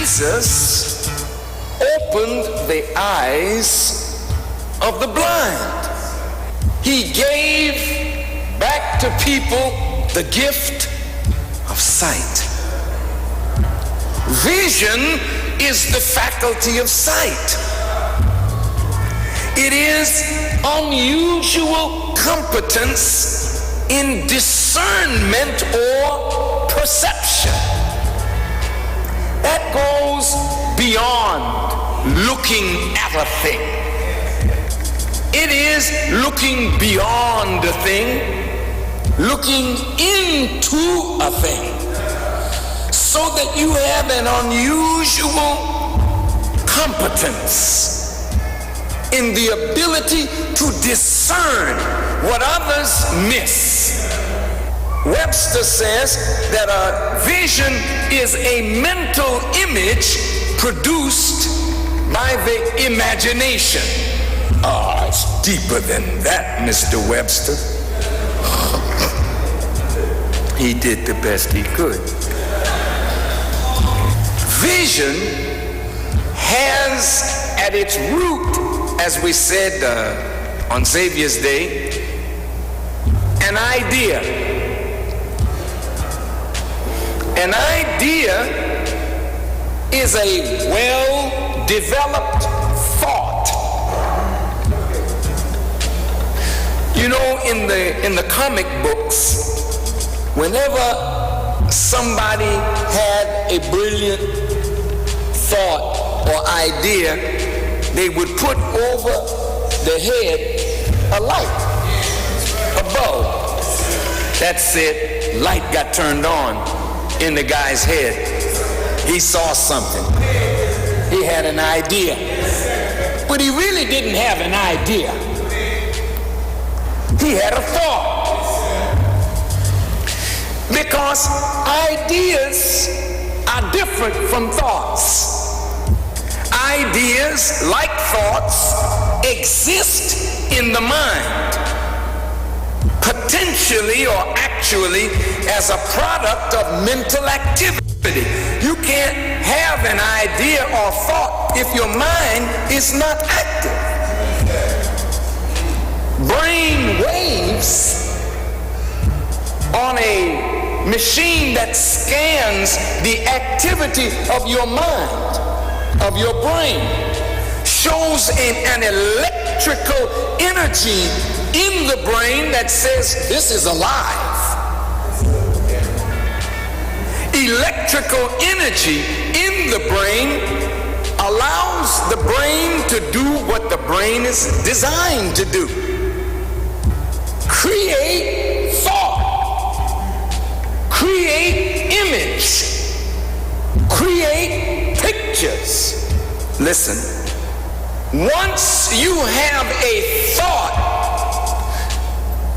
Jesus opened the eyes of the blind. He gave back to people the gift of sight. Vision is the faculty of sight. It is unusual competence in discernment or perception. That goes beyond looking at a thing. It is looking beyond a thing, looking into a thing, so that you have an unusual competence in the ability to discern what others miss. Webster says that a vision is a mental image produced by the imagination. Ah, it's deeper than that, Mr. Webster. He did the best he could. Vision has at its root, as we said on Xavier's Day, an idea. An idea is a well-developed thought. You know, in the comic books, whenever somebody had a brilliant thought or idea, they would put over the head a light, a bulb. That's it. Light got turned on in the guy's head. He saw something. He had an idea. But he really didn't have an idea. He had a thought. Because ideas are different from thoughts. Ideas, like thoughts, exist in the mind, potentially or actually as a product of mental activity. You can't have an idea or thought if your mind is not active. Brain waves on a machine that scans the activity of your mind, of your brain, shows an electrical energy in the brain that says this is alive. Electrical energy in the brain allows the brain to do what the brain is designed to do. Create thought, create image, create pictures. Listen, once you have a thought,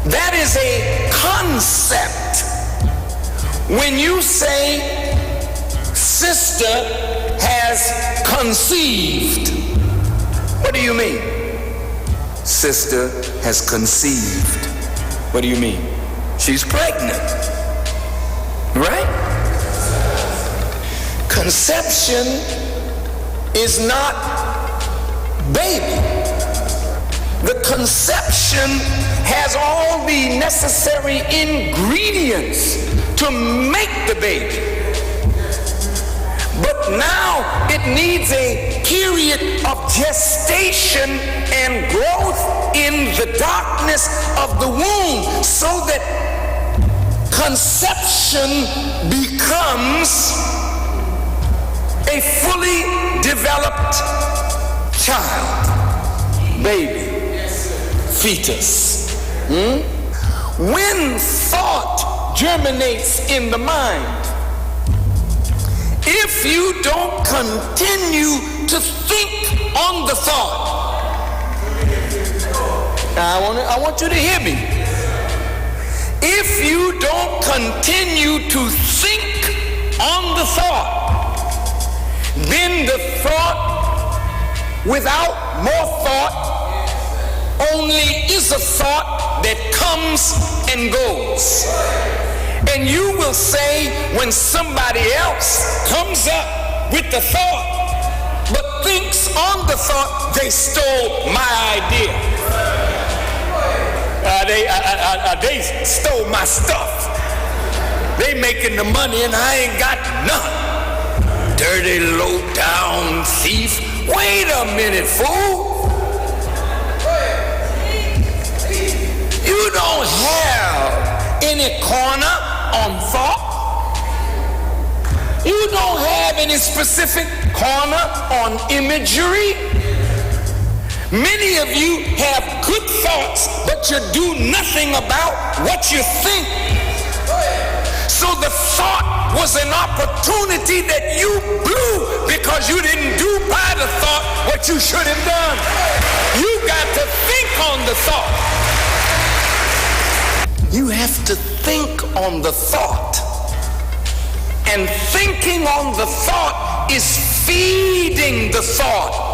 that is a concept. When you say, sister has conceived, what do you mean? Sister has conceived. What do you mean? She's pregnant, right? Conception is not baby. The conception has all the necessary ingredients to make the baby. But now it needs a period of gestation and growth in the darkness of the womb so that conception becomes a fully developed child, baby, fetus. When thought germinates in the mind, if you don't continue to think on the thought, now I want you to hear me. If you don't continue to think on the thought, then the thought without more thought only is a thought that comes and goes. And you will say when somebody else comes up with the thought, but thinks on the thought, they stole my idea. They stole my stuff. They making the money and I ain't got none. Dirty, low-down thief. Wait a minute, fool. You don't have any corner on thought. You don't have any specific corner on imagery. Many of you have good thoughts, but you do nothing about what you think. So the thought was an opportunity that you blew because you didn't do by the thought what you should have done. You got to think on the thought. You have to think on the thought. And thinking on the thought is feeding the thought.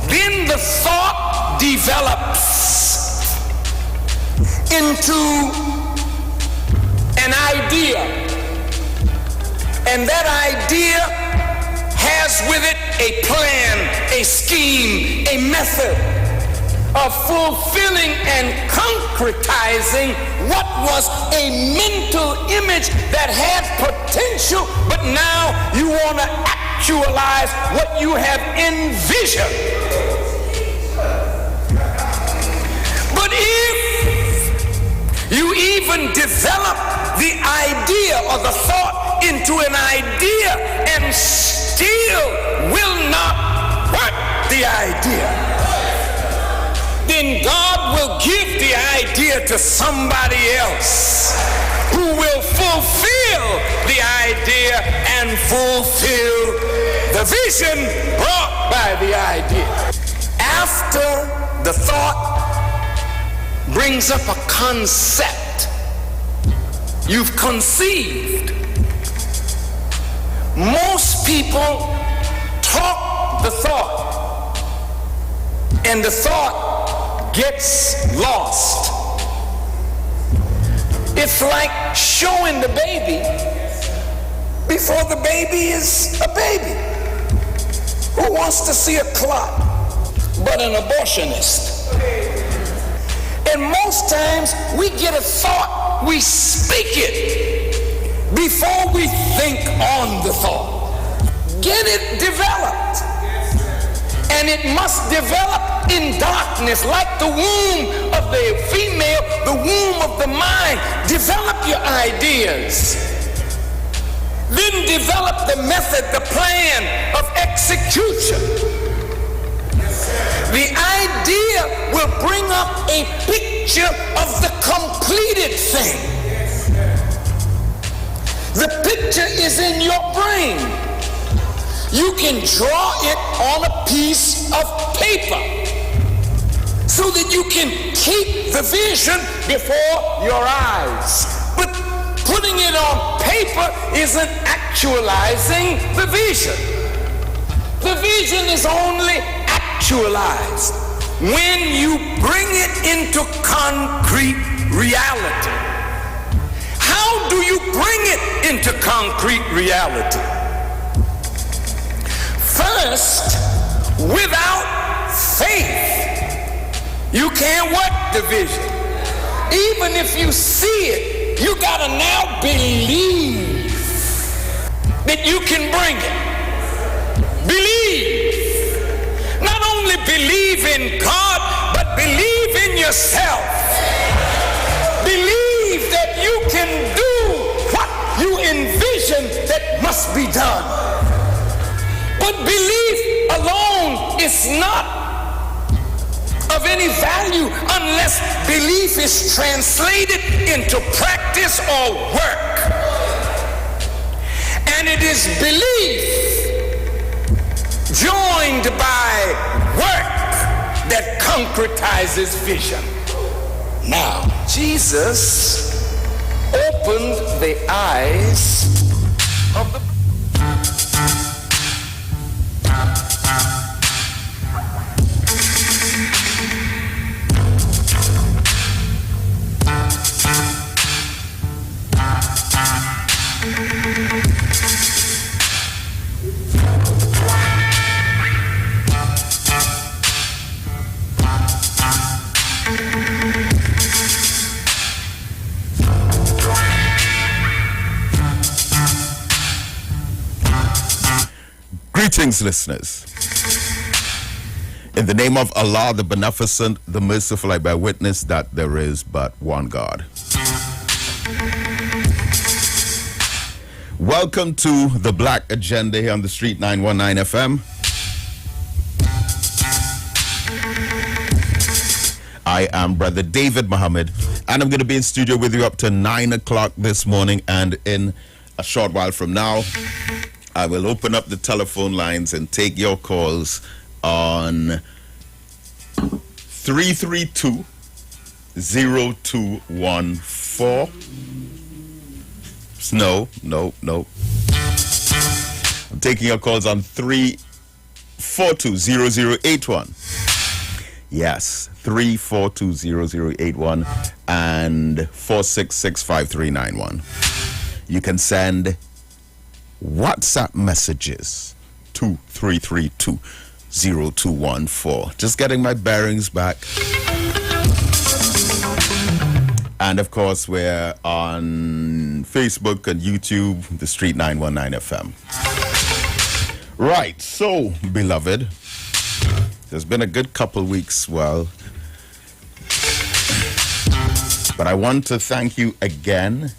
Then the thought develops into an idea. And that idea has with it a plan, a scheme, a method of fulfilling and concretizing what was a mental image that had potential, but now you want to actualize what you have envisioned. But if you even develop the idea or the thought into an idea and still will not work the idea, then God will give the idea to somebody else who will fulfill the idea and fulfill the vision brought by the idea. After the thought brings up a concept you've conceived, most people talk the thought, and the thought gets lost. It's like showing the baby before the baby is a baby. Who wants to see a clot but an abortionist? And most times we get a thought, we speak it before we think on the thought. Get it developed. And it must develop in darkness, like the womb of the female, the womb of the mind. Develop your ideas. Then develop the method, the plan of execution. The idea will bring up a picture of the completed thing. The picture is in your brain. You can draw it on a piece of paper so that you can keep the vision before your eyes. But putting it on paper isn't actualizing the vision. The vision is only actualized when you bring it into concrete reality. How do you bring it into concrete reality? First, without faith, you can't work the vision. Even if you see it, you gotta now believe that you can bring it. Believe. Not only believe in God, but believe in yourself. Believe that you can do what you envision that must be done. But belief alone is not of any value unless belief is translated into practice or work. And it is belief joined by work that concretizes vision. Now, Jesus opened the eyes of the Greetings, listeners. In the name of Allah, the Beneficent, the Merciful, I bear witness that there is but one God. Welcome to the Black Agenda here on the Street 919 FM. I am Brother David Muhammad, and I'm going to be in studio with you up to 9 o'clock this morning, and in a short while from now, I will open up the telephone lines and take your calls on 332-0214. No. I'm taking your calls on 342-0081. Yes, 342-0081 and 466-5391. You can send WhatsApp messages to 332-0214. Just getting my bearings back. And of course, we're on Facebook and YouTube, the Street 919 FM. Right, so, beloved, there's been a good couple weeks, but I want to thank you again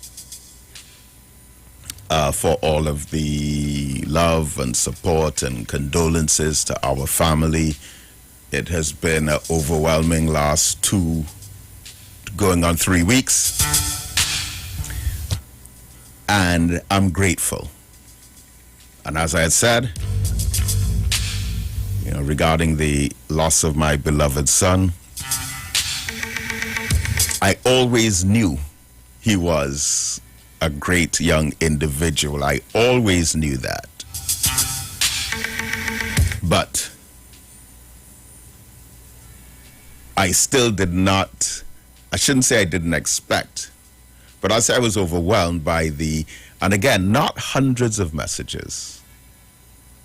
for all of the love and support and condolences to our family. It has been an overwhelming last 2 going on 3 weeks, and I'm grateful. And as I had said, regarding the loss of my beloved son, I always knew he was a great young individual. I always knew that. But I still did not, I shouldn't say I didn't expect, but I'll say I was overwhelmed by and again, not hundreds of messages,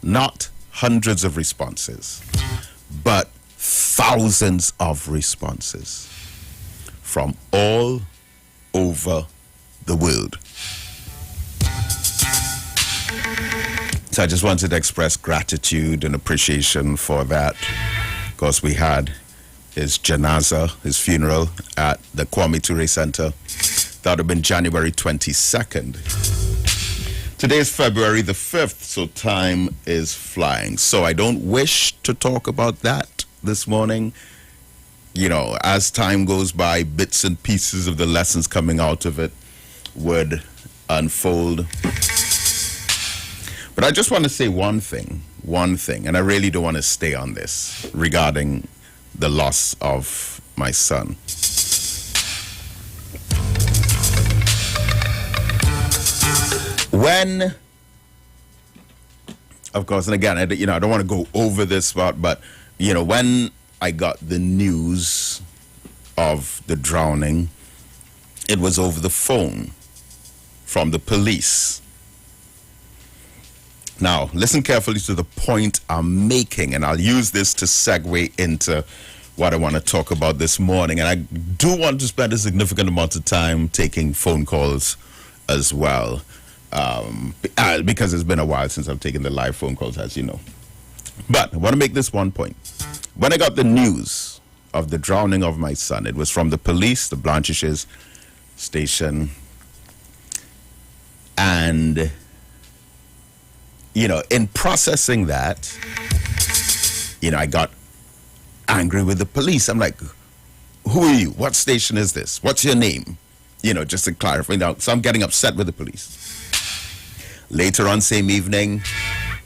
not hundreds of responses, but thousands of responses from all over the world. So I just wanted to express gratitude and appreciation for that. Of course, we had his janaza, his funeral, at the Kwame Ture Center. That would have been January 22nd. Today is February the 5th, so time is flying. So I don't wish to talk about that this morning. As time goes by, bits and pieces of the lessons coming out of it would unfold. But I just want to say one thing, and I really don't want to stay on this regarding the loss of my son. When, of course, and again, I don't want to go over this part, but, when I got the news of the drowning, it was over the phone from the police. Now, listen carefully to the point I'm making, and I'll use this to segue into what I want to talk about this morning. And I do want to spend a significant amount of time taking phone calls as well, because it's been a while since I've taken the live phone calls, as you know. But I want to make this one point. When I got the news of the drowning of my son, it was from the police, the Blanchishes station, and in processing that, I got angry with the police. I'm like, who are you? What station is this? What's your name? Just to clarify. So I'm getting upset with the police. Later on, same evening,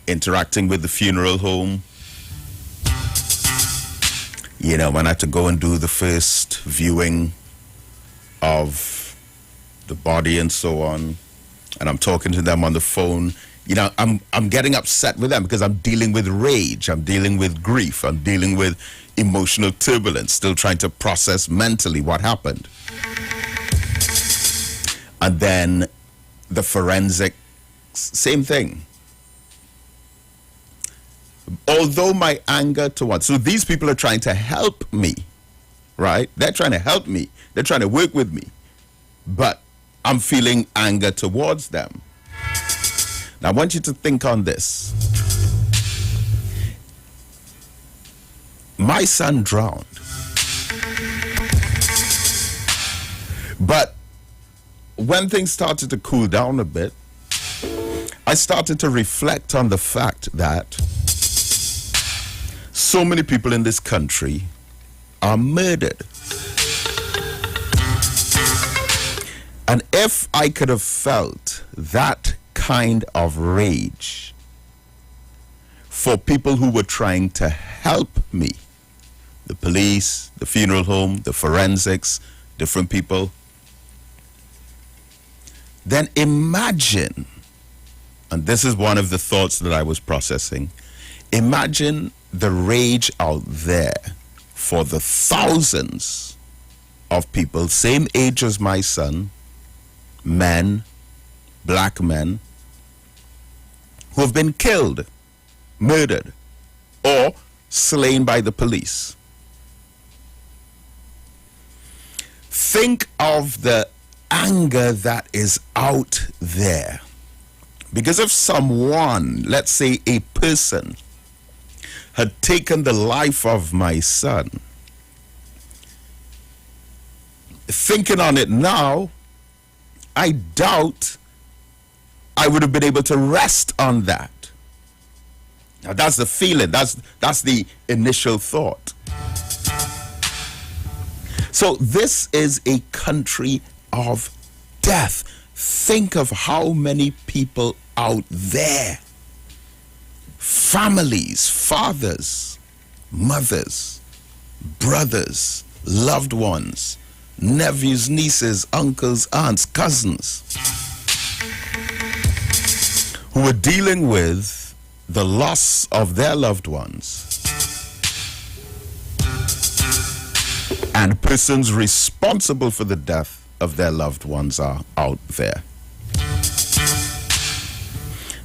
interacting with the funeral home. When I had to go and do the first viewing of the body and so on, and I'm talking to them on the phone, I'm getting upset with them because I'm dealing with rage, I'm dealing with grief, I'm dealing with emotional turbulence, still trying to process mentally what happened. And then the forensic, same thing. Although my anger towards, so these people are trying to help me, right? They're trying to help me. They're trying to work with me. But I'm feeling anger towards them. Now, I want you to think on this. My son drowned. But when things started to cool down a bit, I started to reflect on the fact that so many people in this country are murdered. And if I could have felt that kind of rage for people who were trying to help me, the police, the funeral home, the forensics, different people, then imagine, and this is one of the thoughts that I was processing, imagine the rage out there for the thousands of people, same age as my son, men, black men, who have been killed, murdered, or slain by the police. Think of the anger that is out there. Because if someone, let's say a person, had taken the life of my son, thinking on it now, I doubt I would have been able to rest on that. Now that's the feeling, that's the initial thought. So this is a country of death. Think of how many people out there, families, fathers, mothers, brothers, loved ones, nephews, nieces, uncles, aunts, cousins, who are dealing with the loss of their loved ones, and persons responsible for the death of their loved ones are out there.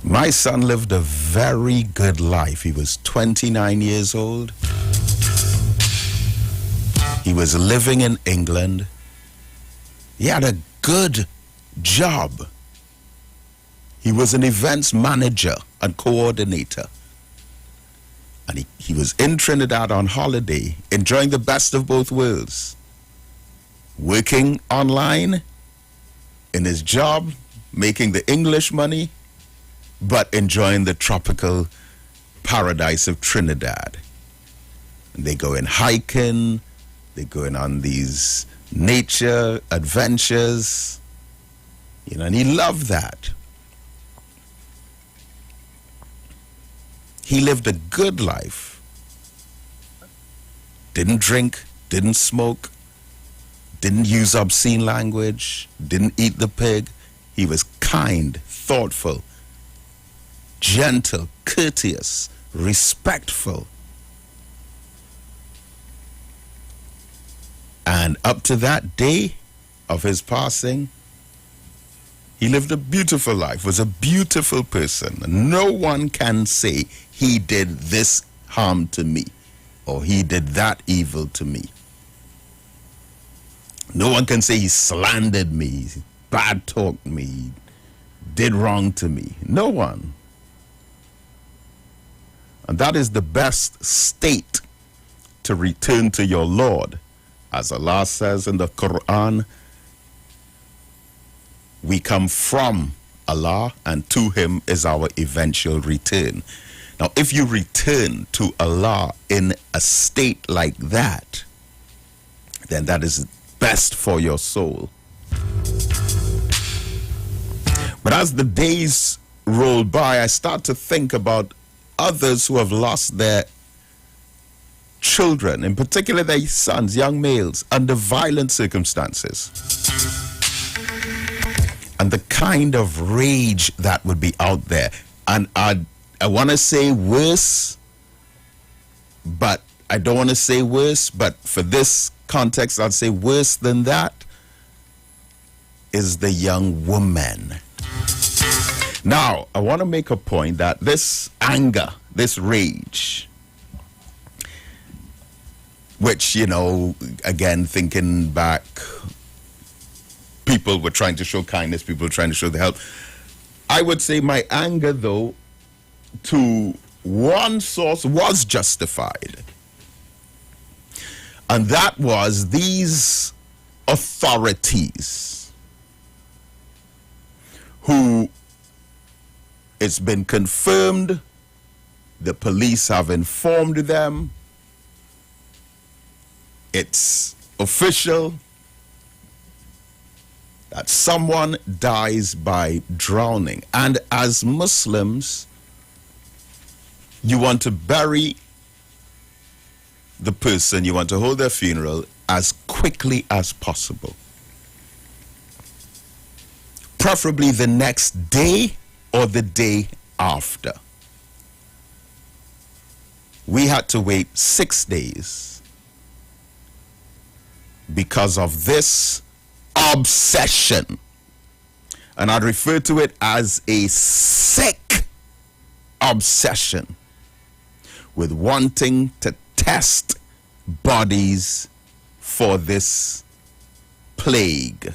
My son lived a very good life. He was 29 years old. He was living in England. He had a good job. He was an events manager and coordinator. And he was in Trinidad on holiday, enjoying the best of both worlds. Working online in his job, making the English money, but enjoying the tropical paradise of Trinidad. And they go in hiking, they go in on these nature adventures, and he loved that. He lived a good life. Didn't drink, didn't smoke, didn't use obscene language, didn't eat the pig. He was kind, thoughtful, gentle, courteous, respectful. And up to that day of his passing, he lived a beautiful life, was a beautiful person. No one can say he did this harm to me or he did that evil to me. No one can say he slandered me, bad talked me, did wrong to me. No one. And that is the best state to return to your Lord. As Allah says in the Quran, we come from Allah and to Him is our eventual return. Now, if you return to Allah in a state like that, then that is best for your soul. But as the days roll by, I start to think about others who have lost their children, in particular their sons, young males, under violent circumstances. And the kind of rage that would be out there. And I want to say worse, but I don't want to say worse, but for this context, I'd say worse than that is the young woman. Now, I want to make a point that this anger, this rage, which, again, thinking back, people were trying to show kindness, people were trying to show the help. I would say my anger, though, to one source was justified. And that was these authorities who, it's been confirmed, the police have informed them, it's official, that someone dies by drowning. And as Muslims, you want to bury the person, you want to hold their funeral as quickly as possible. Preferably the next day or the day after. We had to wait 6 days because of this obsession. And I'd refer to it as a sick obsession with wanting to test bodies for this plague.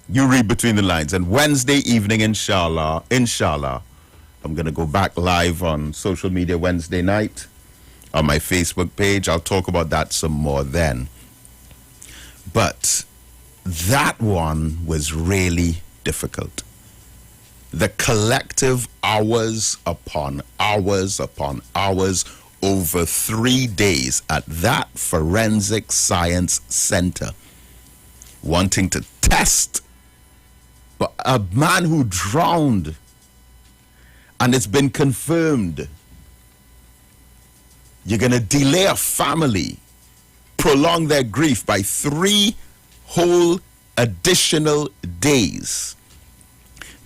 You read between the lines. And Wednesday evening, inshallah, I'm going to go back live on social media Wednesday night on my Facebook page. I'll talk about that some more then. But that one was really difficult. The collective hours upon hours over 3 days at that forensic science center, wanting to test a man who drowned, and it's been confirmed. You're going to delay a family, prolong their grief by 3 whole additional days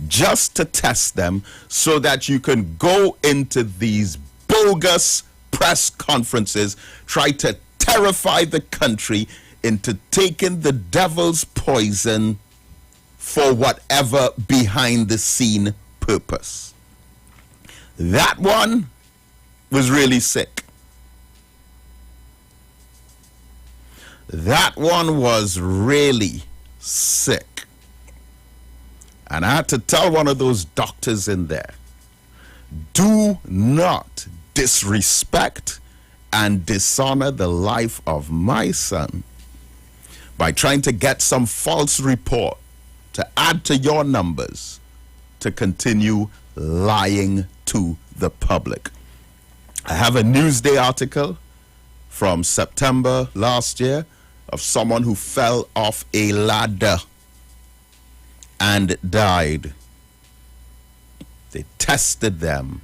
just to test them so that you can go into these bogus press conferences, try to terrify the country into taking the devil's poison for whatever behind the scene purpose. That one was really sick. That one was really sick. And I had to tell one of those doctors in there, do not disrespect and dishonor the life of my son by trying to get some false report to add to your numbers to continue lying to the public. I have a Newsday article from September last year of someone who fell off a ladder and died. They tested them.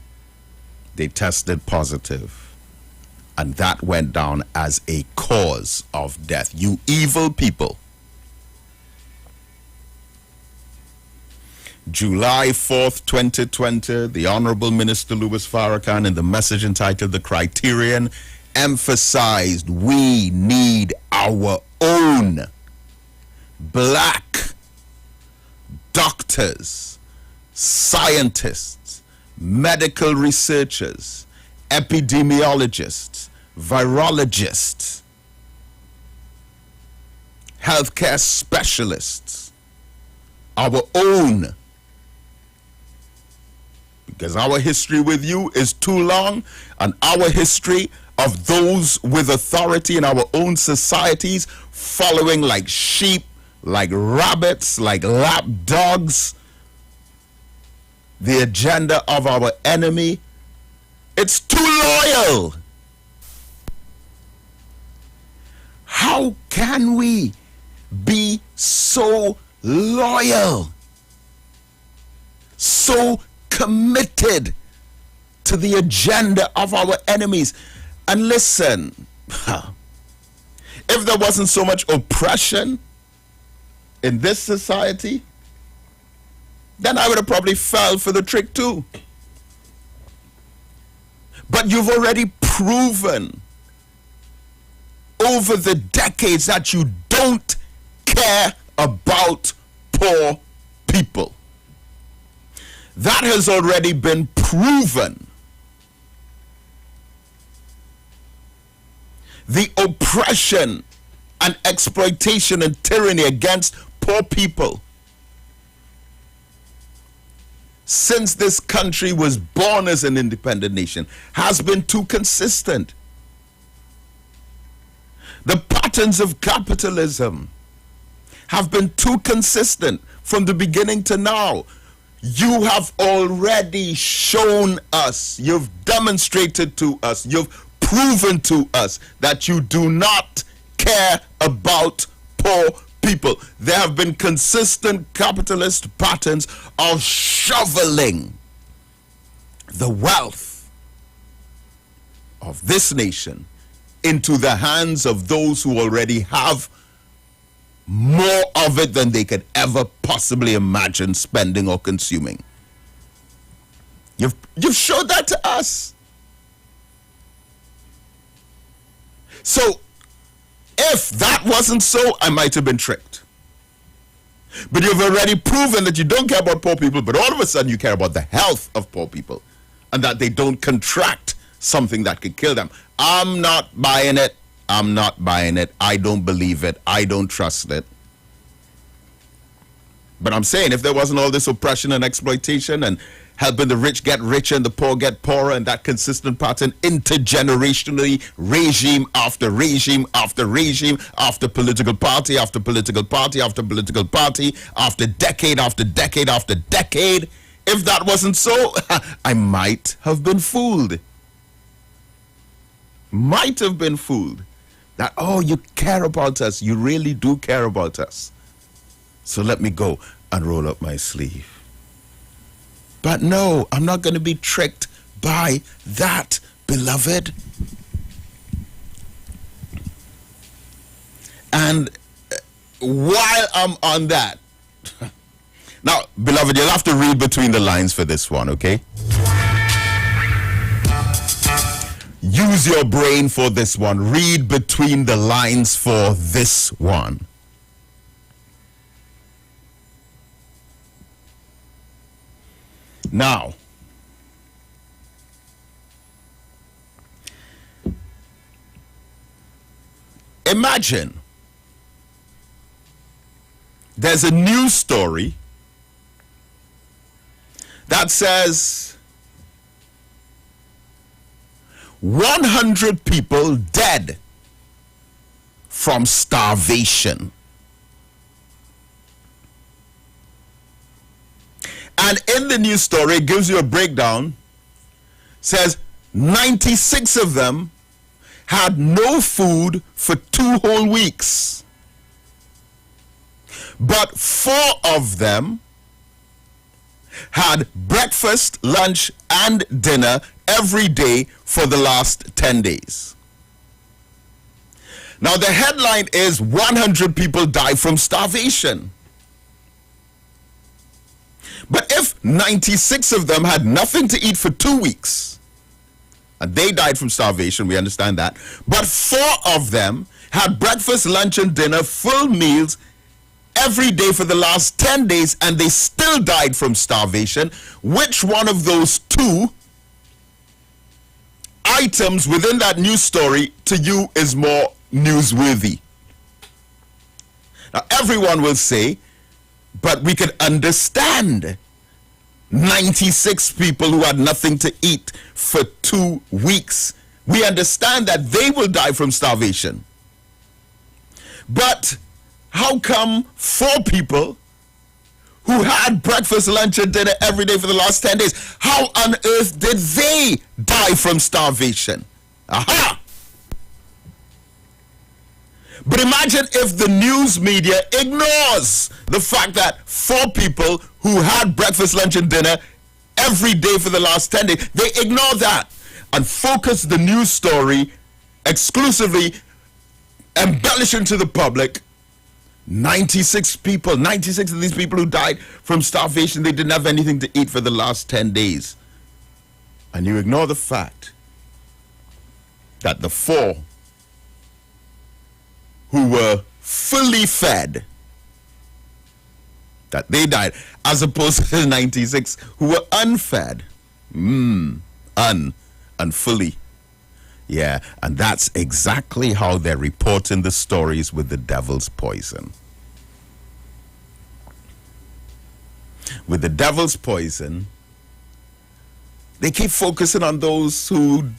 They tested positive. And that went down as a cause of death. You evil people. July 4th, 2020, the Honorable Minister Louis Farrakhan, in the message entitled The Criterion, emphasized we need our own black doctors, scientists, medical researchers, epidemiologists, virologists, healthcare specialists, our own. Because our history with you is too long, and our history of those with authority in our own societies following like sheep, like rabbits, like lap dogs, the agenda of our enemy, it's too loyal. How can we be so loyal, so committed to the agenda of our enemies? And listen, if there wasn't so much oppression in this society, then I would have probably fell for the trick too. But you've already proven over the decades that you don't care about poor people. That has already been proven. The oppression and exploitation and tyranny against poor people since this country was born as an independent nation has been too consistent. The patterns of capitalism have been too consistent from the beginning to now. You have already shown us, you've demonstrated to us, you've proven to us that you do not care about poor people. There have been consistent capitalist patterns of shoveling the wealth of this nation into the hands of those who already have more of it than they could ever possibly imagine spending or consuming. You've showed that to us. So, if that wasn't so, I might have been tricked. But you've already proven that you don't care about poor people, but all of a sudden you care about the health of poor people and that they don't contract something that could kill them. I'm not buying it. I'm not buying it. I don't believe it. I don't trust it. But I'm saying if there wasn't all this oppression and exploitation and helping the rich get richer and the poor get poorer, and that consistent pattern intergenerationally, regime after regime after regime, after political party after political party after political party, after decade after decade after decade, if that wasn't so, I might have been fooled. Might have been fooled. That, oh, you care about us. You really do care about us. So let me go and roll up my sleeve. But no, I'm not going to be tricked by that, beloved. And while I'm on that, now, beloved, you'll have to read between the lines for this one, okay? Use your brain for this one. Read between the lines for this one. Now, imagine there's a news story that says 100 people dead from starvation. And in the news story, it gives you a breakdown, says 96 of them had no food for 2 whole weeks. But 4 of them had breakfast, lunch, and dinner every day for the last 10 days. Now, the headline is 100 people die from starvation. But if 96 of them had nothing to eat for 2 weeks, and they died from starvation, we understand that, but 4 of them had breakfast, lunch, and dinner, full meals, every day for the last 10 days, and they still died from starvation, which one of those 2 items within that news story to you is more newsworthy? Now, everyone will say, but we could understand 96 people who had nothing to eat for 2 weeks. We understand that they will die from starvation. But how come 4 people who had breakfast, lunch, and dinner every day for the last 10 days, how on earth did they die from starvation? Aha! But imagine if the news media ignores the fact that 4 people who had breakfast, lunch, and dinner every day for the last 10 days, they ignore that and focus the news story exclusively, embellishing to the public 96 people, 96 of these people who died from starvation, they didn't have anything to eat for the last 10 days. And you ignore the fact that the 4 who were fully fed, that they died, as opposed to the 96 who were unfed, unfully. Yeah, and that's exactly how they're reporting the stories with the devil's poison. With the devil's poison, they keep focusing on those who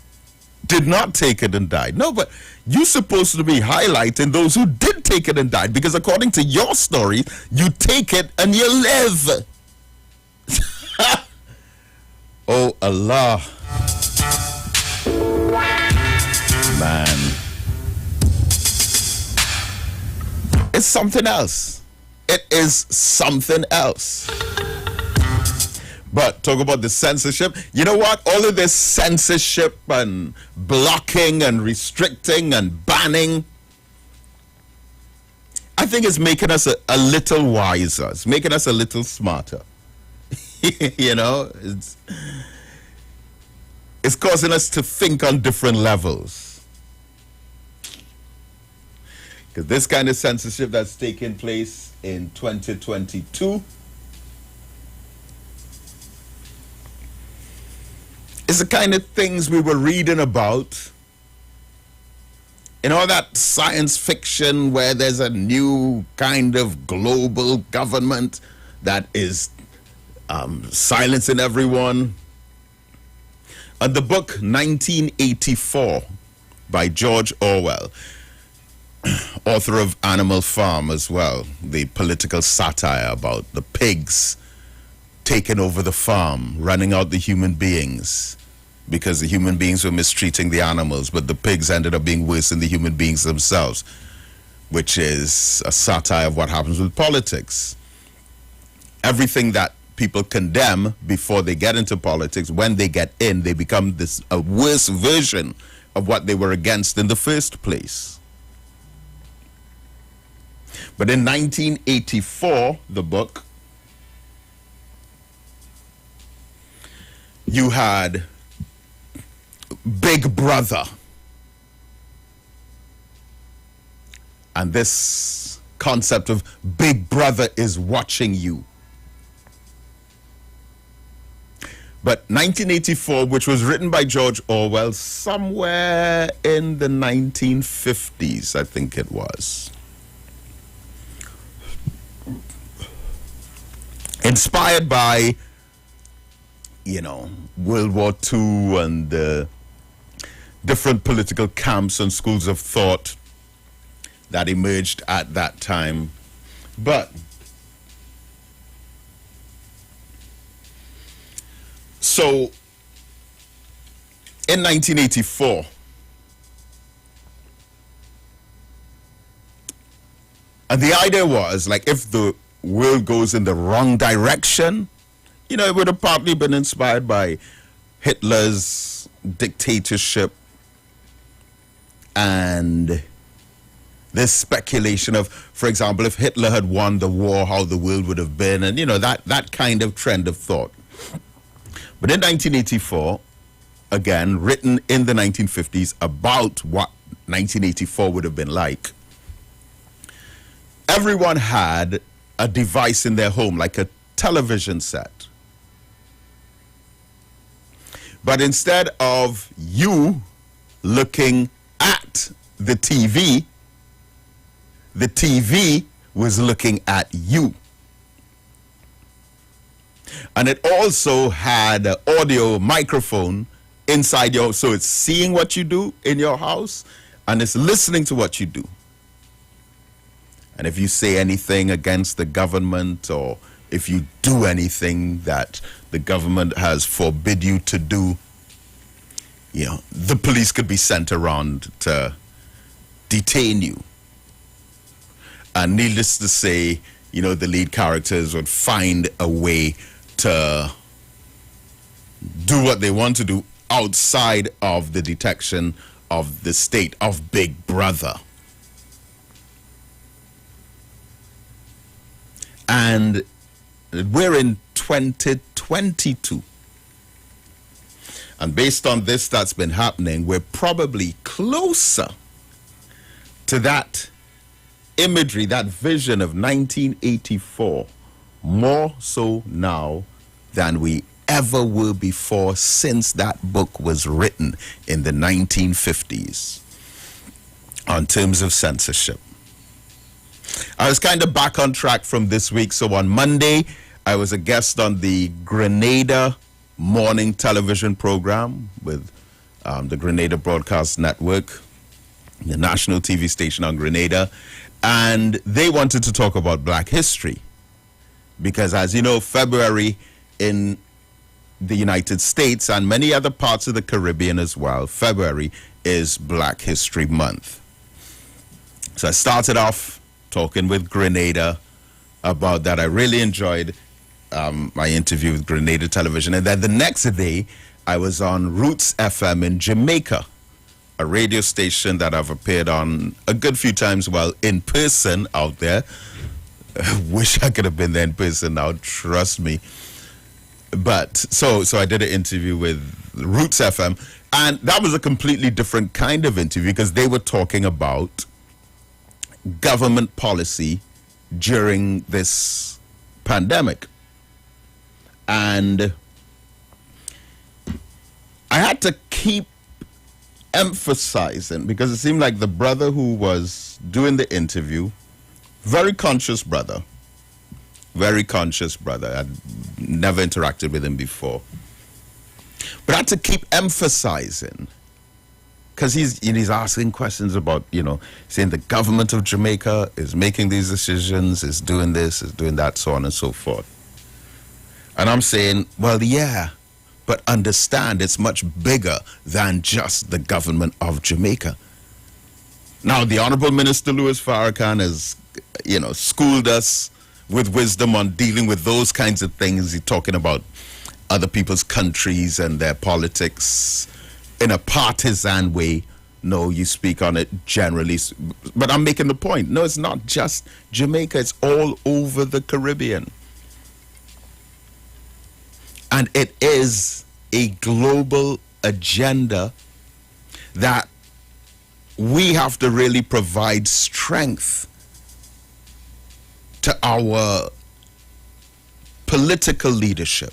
did not take it and died. No, but you're supposed to be highlighting those who did take it and died, because according to your story, you take it and you live. Oh, Allah. Man. It's something else. It is something else. But talk about the censorship. You know what? All of this censorship and blocking and restricting and banning, I think it's making us a little wiser. It's making us a little smarter. You know, it's causing us to think on different levels. Because this kind of censorship that's taking place in 2022 is the kind of things we were reading about in all that science fiction where there's a new kind of global government that is silencing everyone. And the book 1984 by George Orwell, author of Animal Farm as well, the political satire about the pigs taking over the farm, running out the human beings, because the human beings were mistreating the animals, but the pigs ended up being worse than the human beings themselves, which is a satire of what happens with politics. Everything that people condemn before they get into politics, when they get in, they become a worse version of what they were against in the first place. But in 1984, the book, you had Big Brother. And this concept of Big Brother is watching you. But 1984, which was written by George Orwell somewhere in the 1950s, I think it was. Inspired by, you know, World War II and the different political camps and schools of thought that emerged at that time. But so in 1984, and the idea was, like, if the world goes in the wrong direction, you know, it would have partly been inspired by Hitler's dictatorship and this speculation of, for example, if Hitler had won the war, how the world would have been, and, you know, that kind of trend of thought. But in 1984, again, written in the 1950s about what 1984 would have been like, everyone had a device in their home, like a television set. But instead of you looking at the TV was looking at you. And it also had an audio microphone inside your, so it's seeing what you do in your house and it's listening to what you do. And if you say anything against the government, or if you do anything that the government has forbid you to do, you know, the police could be sent around to detain you. And needless to say, you know, the lead characters would find a way to do what they want to do outside of the detection of the state of Big Brother. And we're in 2022. And based on this that's been happening, we're probably closer to that imagery, that vision of 1984, more so now than we ever were before, since that book was written in the 1950s on terms of censorship. I was kind of back on track from this week. So on Monday, I was a guest on the Grenada morning television program with the Grenada Broadcast Network, the national TV station on Grenada, and they wanted to talk about Black history because, as you know, February in the United States and many other parts of the Caribbean as well, February is Black History Month. So I started off talking with Grenada about that. I really enjoyed my interview with Grenada Television, and then the next day I was on Roots FM in Jamaica, a radio station that I've appeared on a good few times, well, in person out there. I wish I could have been there in person now, trust me. But so I did an interview with Roots FM, and that was a completely different kind of interview because they were talking about government policy during this pandemic. And I had to keep emphasizing, because it seemed like the brother who was doing the interview, very conscious brother. I'd never interacted with him before. But I had to keep emphasizing, because he's asking questions about, saying the government of Jamaica is making these decisions, is doing this, is doing that, so on and so forth. And I'm saying, well, yeah, but understand it's much bigger than just the government of Jamaica. Now, the Honorable Minister Louis Farrakhan has, schooled us with wisdom on dealing with those kinds of things. He's talking about other people's countries and their politics in a partisan way. No, you speak on it generally. But I'm making the point. No, it's not just Jamaica. It's all over the Caribbean. And it is a global agenda that we have to really provide strength to our political leadership,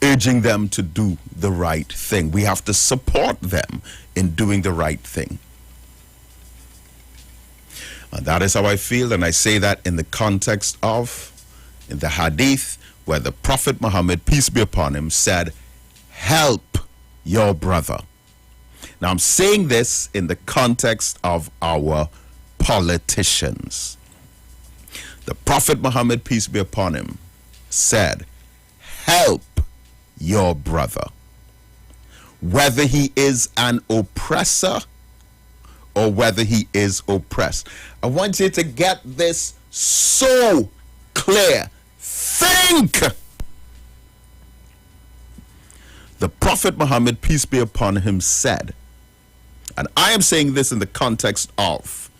urging them to do the right thing. We have to support them in doing the right thing. And that is how I feel, and I say that in the context of, in the hadith, where the Prophet Muhammad, peace be upon him, said, help your brother. Now I'm saying this in the context of our politicians. The Prophet Muhammad, peace be upon him, said, help your brother, whether he is an oppressor or whether he is oppressed. I want you to get this so clear. Think! The Prophet Muhammad, peace be upon him, said, and I am saying this in the context of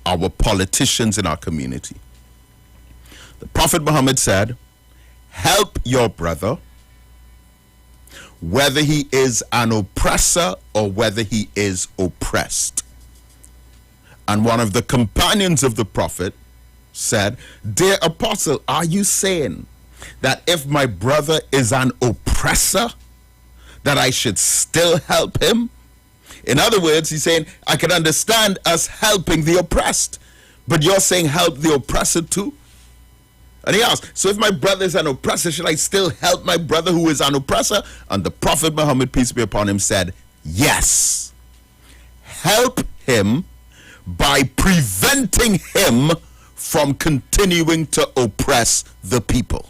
our politicians in our community. The Prophet Muhammad said, help your brother, whether he is an oppressor or whether he is oppressed. And one of the companions of the Prophet said, dear apostle, are you saying that if my brother is an oppressor, that I should still help him? In other words, he's saying, I can understand us helping the oppressed, but you're saying help the oppressor too? And he asked, so if my brother is an oppressor, should I still help my brother who is an oppressor? And the Prophet Muhammad, peace be upon him, said, yes. Help him by preventing him from continuing to oppress the people.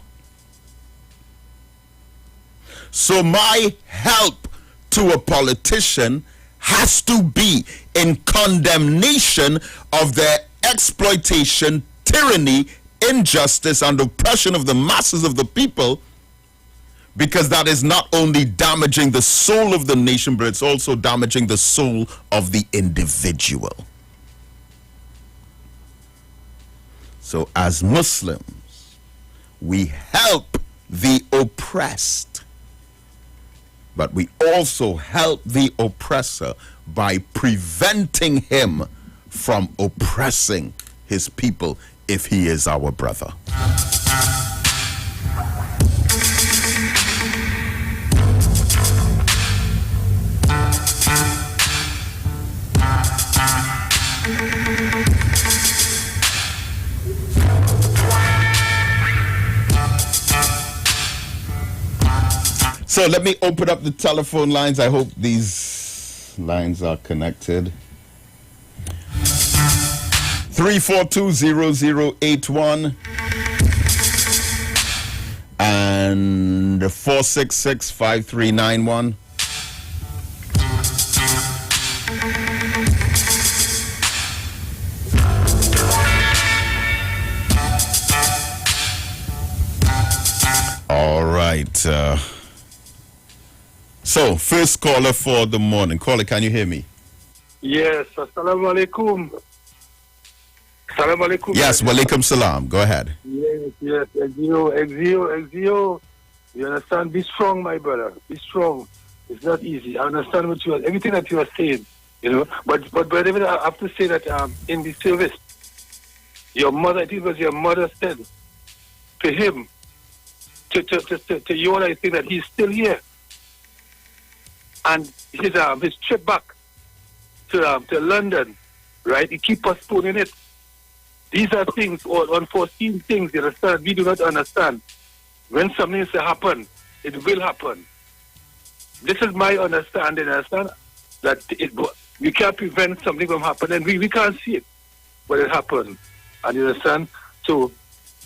So my help to a politician has to be in condemnation of their exploitation, tyranny, injustice, and oppression of the masses of the people, because that is not only damaging the soul of the nation, but it's also damaging the soul of the individual. So as Muslims, we help the oppressed, but we also help the oppressor by preventing him from oppressing his people if he is our brother. So let me open up the telephone lines. I hope these lines are connected. 3420081 and 4665391. All right. So, first caller for the morning. Caller, can you hear me? Yes, assalamu alaikum. Assalamu alaikum. Yes, walaikum salam. Go ahead. Yes, exio. You understand? Be strong, my brother. Be strong. It's not easy. I understand everything that you are saying, But even I have to say that in the service, your mother, I think it was your mother said to him, to you and I think that he's still here. And his trip back to London, right? He keep postponing it. These are things, or unforeseen things, you understand? We do not understand. When something is to happen, it will happen. This is my understanding, understand? That we can't prevent something from happening. We can't see it, but it happens. And you understand? So,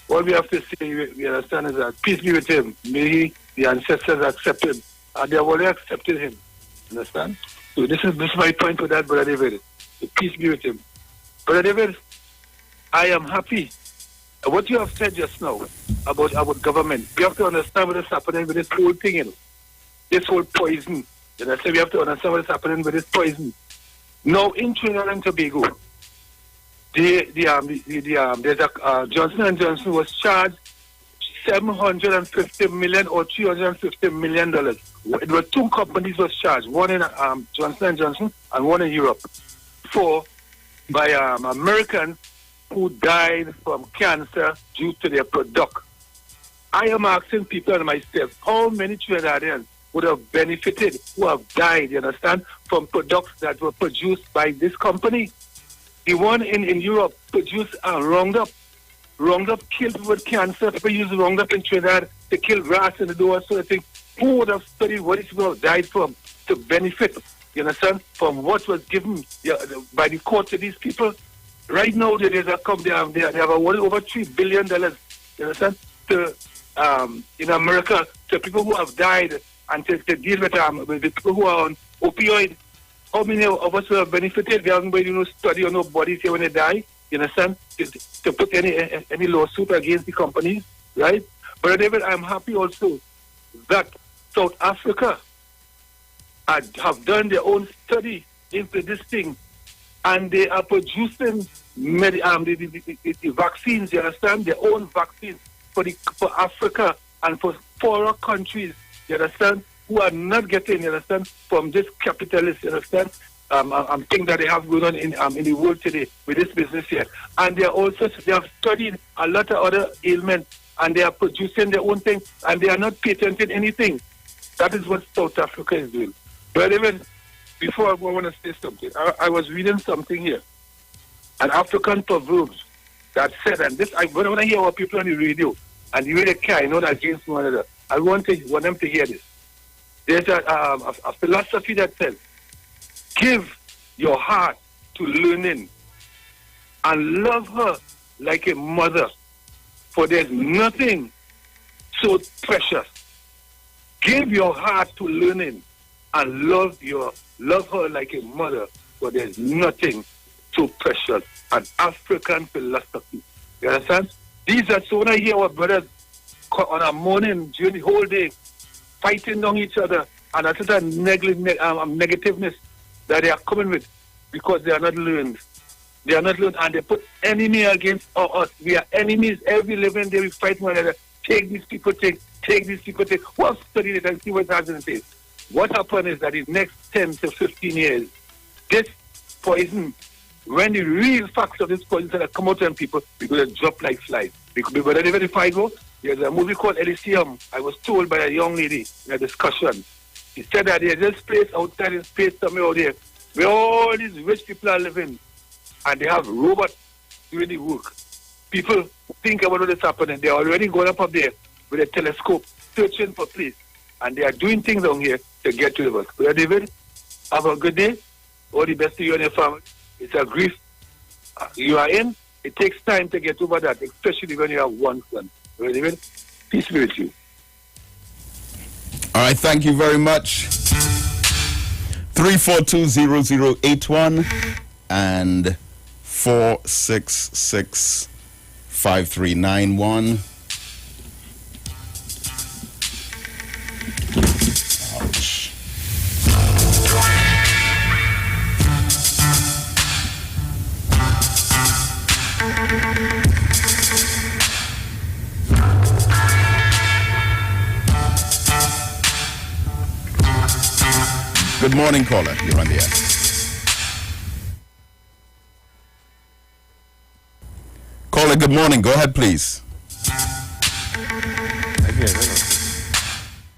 all we have to say, we understand, is that peace be with him. May the ancestors accept him. And they have already accepted him. Understand? So this is my point for that, Brother David. So peace be with him. Brother David, I am happy. What you have said just now about government, we have to understand what is happening with this whole thing, this whole poison. You know, so we have to understand what is happening with this poison. Now, in Trinidad and Tobago, Johnson & Johnson was charged $750 million or $350 million. It was two companies was charged, one in Johnson & Johnson and one in Europe, by Americans who died from cancer due to their product. I am asking people and myself, how many Trinidadians would have benefited, who have died, you understand, from products that were produced by this company? The one in Europe produced Roundup. Roundup killed people with cancer. People use Roundup in Trinidad to kill rats and the door sort of thing. Who would have studied what these people have died from to benefit, you understand, from what was given by the court to these people? Right now, they have awarded over $3 billion, you understand, in America to people who have died and to deal with the people who are on opioid. How many of us have benefited? We haven't made no study on no bodies here when they die, you understand, to put any lawsuit against the companies, right? But David, I'm happy also that South Africa have done their own study into this thing, and they are producing the vaccines, you understand, their own vaccines for Africa and for poorer countries, you understand, who are not getting, you understand, from this capitalist, you understand, thing that they have going on in the world today with this business here. And they have studied a lot of other ailments, and they are producing their own thing, and they are not patenting anything. That is what South Africa is doing. But even before I want to say something, I was reading something here, an African proverbs that said, and this, when I hear our people on the radio, and you really care, not against one another, I want them to hear this. There's a philosophy that says, give your heart to learning and love her like a mother, for there's nothing so precious. Give your heart to learning and love her like a mother, for there's nothing so precious. An African philosophy. You understand? These are, so when I hear our brothers on a morning during the whole day fighting on each other, and that's a negativeness that they are coming with, because they are not learned. They are not learned, and they put enemy against us. We are enemies every living day. We fight one another. Take these people, take these people, take. Who have studied it and see what happens in it? What happened is that in the next 10 to 15 years, this poison, when the real facts of this poison are come out on people, we're going to drop like flies. But even if I go, there's a movie called Elysium. I was told by a young lady in a discussion. She said that there's this place outside in space somewhere out there where all these rich people are living, and they have robots doing the work. People think about what is happening. They're already going up there with a telescope, searching for place. and they are doing things down here to get to the bus. Well, David, have a good day. All the best to you and your family. It's a grief you are in. It takes time to get over that, especially when you have one son. Well, David, peace be with you. All right, thank you very much. 3420081 and 4665391. Ouch. Good morning, caller. You're on the air. Caller, good morning. Go ahead, please.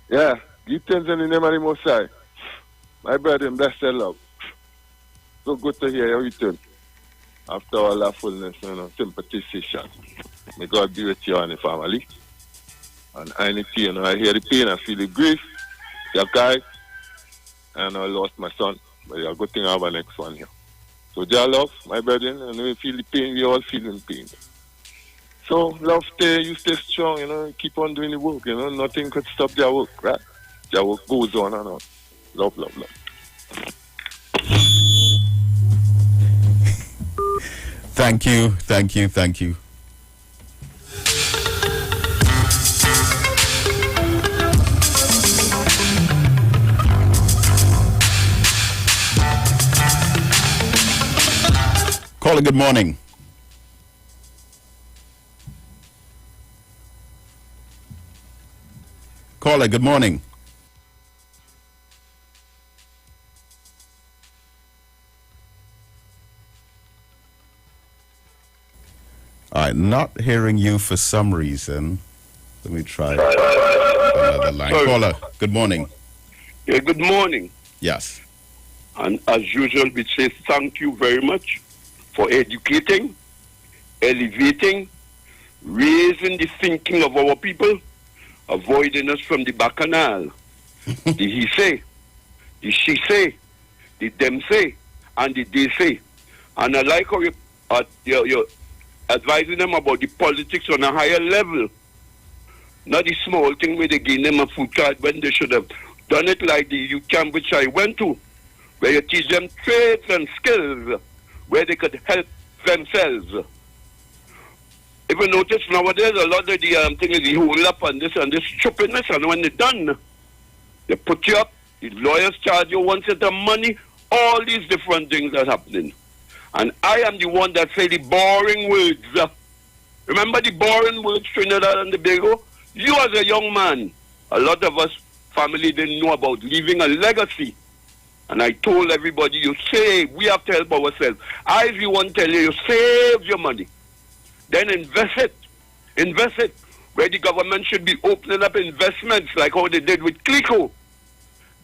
Yeah, give thanks in the name of the Most High. My brother, blessed love. So good to hear your return. After all that fullness and sympathization. May God be with you and the family. And anything, I hear the pain, I feel the grief. Your guy. And I lost my son. But a good thing I have a next one here. So dear love, my brethren, and we feel the pain, we all feeling pain. So love, you stay strong, keep on doing the work, nothing could stop their work, right? Their work goes on and on. Love, love, love. Thank you, thank you, thank you. Caller, good morning. Caller, good morning. All right, not hearing you for some reason. Let me try another line. Caller, good morning. Yeah, good morning. Yes. And as usual, we say thank you very much for educating, elevating, raising the thinking of our people, avoiding us from the bacchanal, the he say, the she say, the them say, and the they say. And I like how you're advising them about the politics on a higher level. Not the small thing where they give them a food card when they should have done it like the youth camp which I went to, where you teach them trades and skills where they could help themselves. If you notice nowadays, a lot of the thing is you hold up on this stupidness, and when they're done, they put you up, the lawyers charge you one set of money, all these different things are happening. And I am the one that say the boring words. Remember the boring words, Trinidad and Tobago? You as a young man, a lot of us family didn't know about leaving a legacy. And I told everybody, you save, we have to help ourselves. I, if you want to tell you, you save your money. Then invest it. Invest it. Where the government should be opening up investments like how they did with Clico.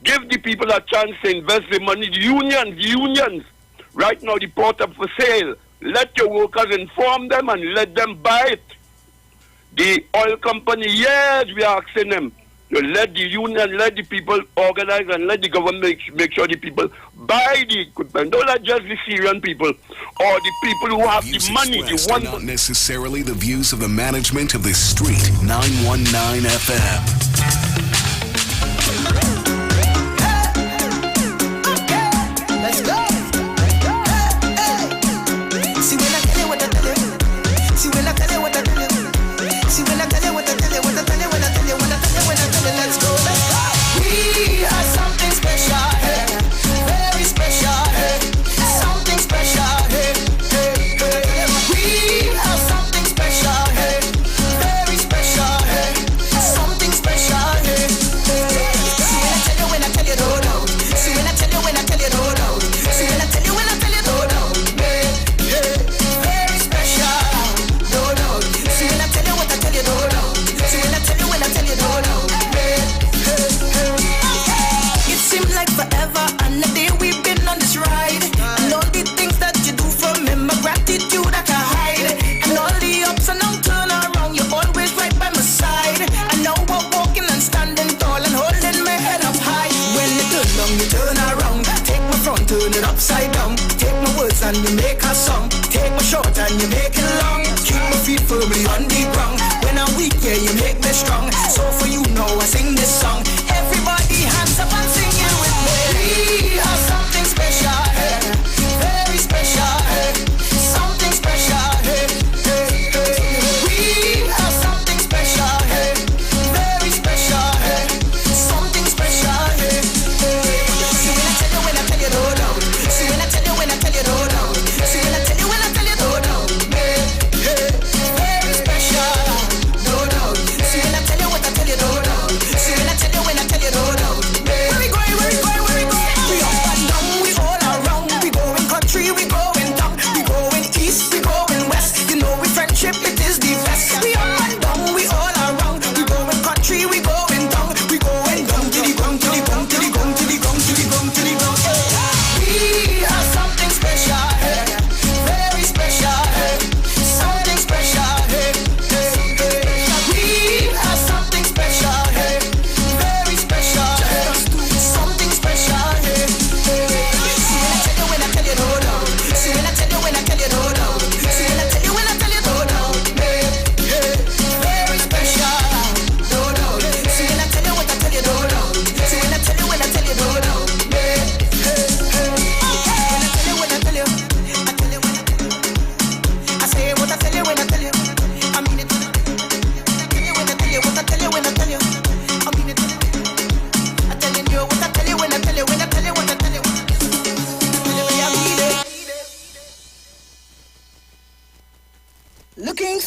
Give the people a chance to invest the money. The unions. Right now, the port up for sale. Let your workers inform them and let them buy it. The oil company, yes, we are asking them. You let the union, let the people organize, and let the government make sure the people buy the equipment. Don't let just the Syrian people or the people who have the money. Are not necessarily the views of the management of the Street 919 FM. Let's go. See when I tell you what I tell you. See when I tell you what I tell you. See when I tell you what I tell you. What I tell you, when I tell you, when I tell you, when I tell you. Let's go. Let's go. We have something special here, very special here, something special here. We have something special here, very special here, something special.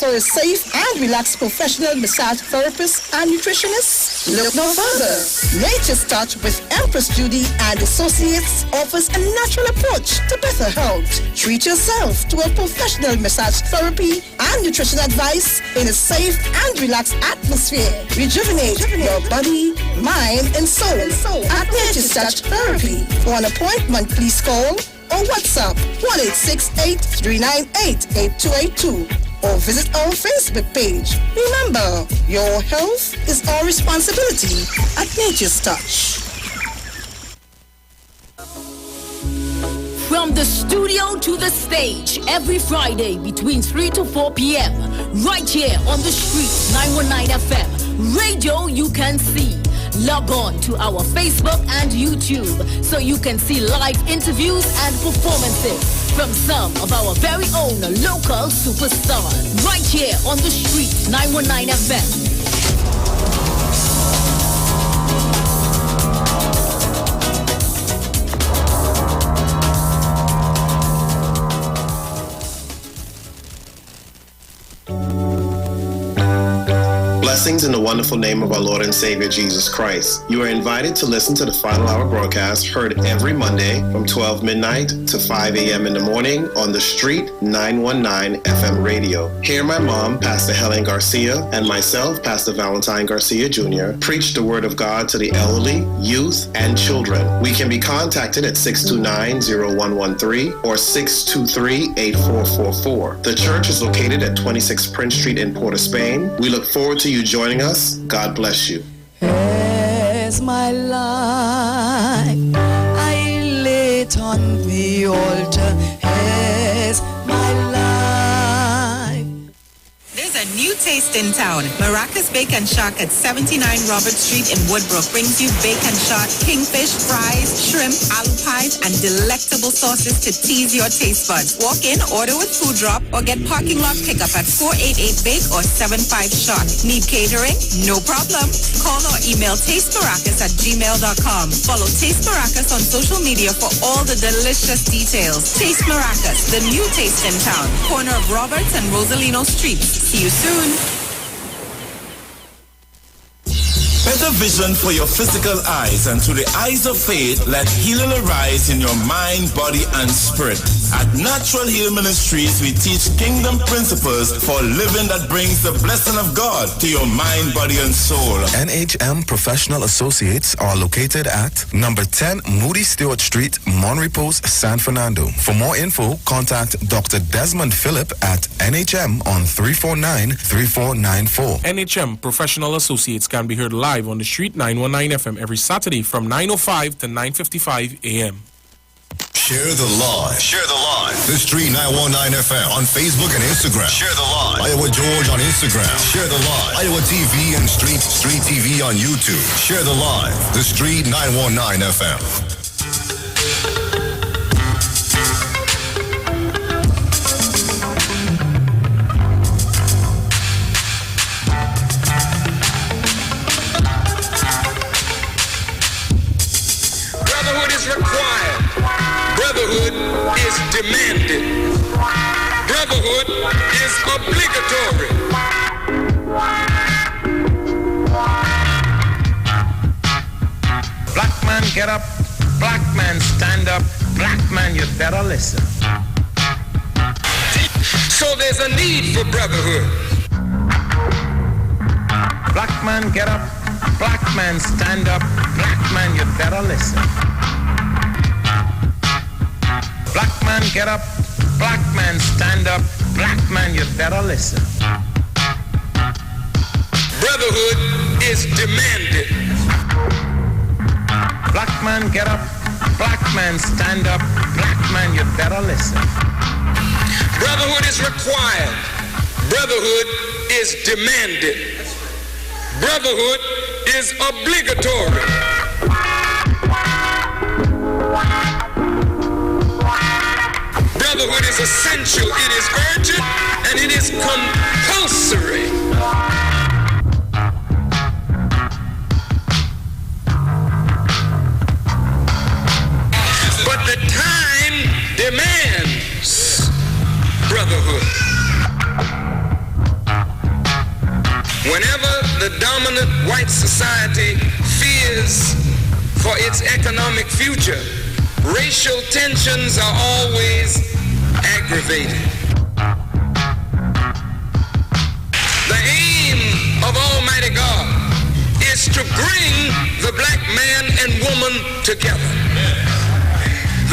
for a safe and relaxed professional massage therapist and nutritionist? Look no further. Nature's Touch with Empress Judy and Associates offers a natural approach to better health. Treat yourself to a professional massage therapy and nutrition advice in a safe and relaxed atmosphere. Rejuvenate your body, mind, and soul at Nature's Touch Therapy. For an appointment, please call or WhatsApp 1-868-398-8282 or visit our Facebook page. Remember, your health is our responsibility at Nature's Touch. From the studio to the stage, every Friday between 3 to 4 p.m. right here on the street, 919 FM. Radio you can see. Log on to our Facebook and YouTube so you can see live interviews and performances from some of our very own local superstars. Right here on the street, 919 FM. Blessings in the wonderful name of our Lord and Savior Jesus Christ. You are invited to listen to the Final Hour broadcast heard every Monday from 12 midnight to 5 a.m. in the morning on the street 919 FM radio. Here my mom, Pastor Helen Garcia, and myself, Pastor Valentine Garcia Jr., preach the word of God to the elderly, youth, and children. We can be contacted at 629-0113 or 623-8444. The church is located at 26 Prince Street in Port of Spain. We look forward to you joining us. God bless you. As my life I lay it on the altar, as my life. There's a new taste in town. Maracas Bacon Shack at 79 Robert Street in Woodbrook brings you bacon shot, kingfish, fries, shrimp, aloo pies, and delectable sauces to tease your taste buds. Walk in, order with food drop, or get parking lot pickup at 488 Bake or 75 Shot. Need catering? No problem. Call or email tastemaracas@gmail.com. Follow Taste Maracas on social media for all the delicious details. Taste Maracas, the new taste in town. Corner of Roberts and Rosalino Streets. See you soon. Better vision for your physical eyes, and through the eyes of faith, let healing arise in your mind, body, and spirit. At Natural Heal Ministries, we teach kingdom principles for living that brings the blessing of God to your mind, body, and soul. NHM Professional Associates are located at number 10 Moody Stewart Street, Monrepos, San Fernando. For more info, contact Dr. Desmond Phillip at NHM on 349-3494. NHM Professional Associates can be heard live on the street 919 FM every Saturday from 9:05 to 9:55 a.m. Share the live. Share the live. The Street 919 FM on Facebook and Instagram. Share the live. Iowa George on Instagram. Share the live. Iowa TV and Street TV on YouTube. Share the live. The Street 919 FM. Brotherhood is required. Brotherhood is demanded. Brotherhood is obligatory. Black man get up, black man stand up, black man you better listen. So there's a need for brotherhood. Black man get up, black man stand up, black man you better listen. Black man get up, black man stand up, black man you better listen. Brotherhood is demanded. Black man get up, black man stand up, black man you better listen. Brotherhood is required. Brotherhood is demanded. Brotherhood is obligatory. Brotherhood is essential, it is urgent, and it is compulsory. But the time demands brotherhood. society fears for its economic future, racial tensions are always aggravated. The aim of Almighty God is to bring the black man and woman together.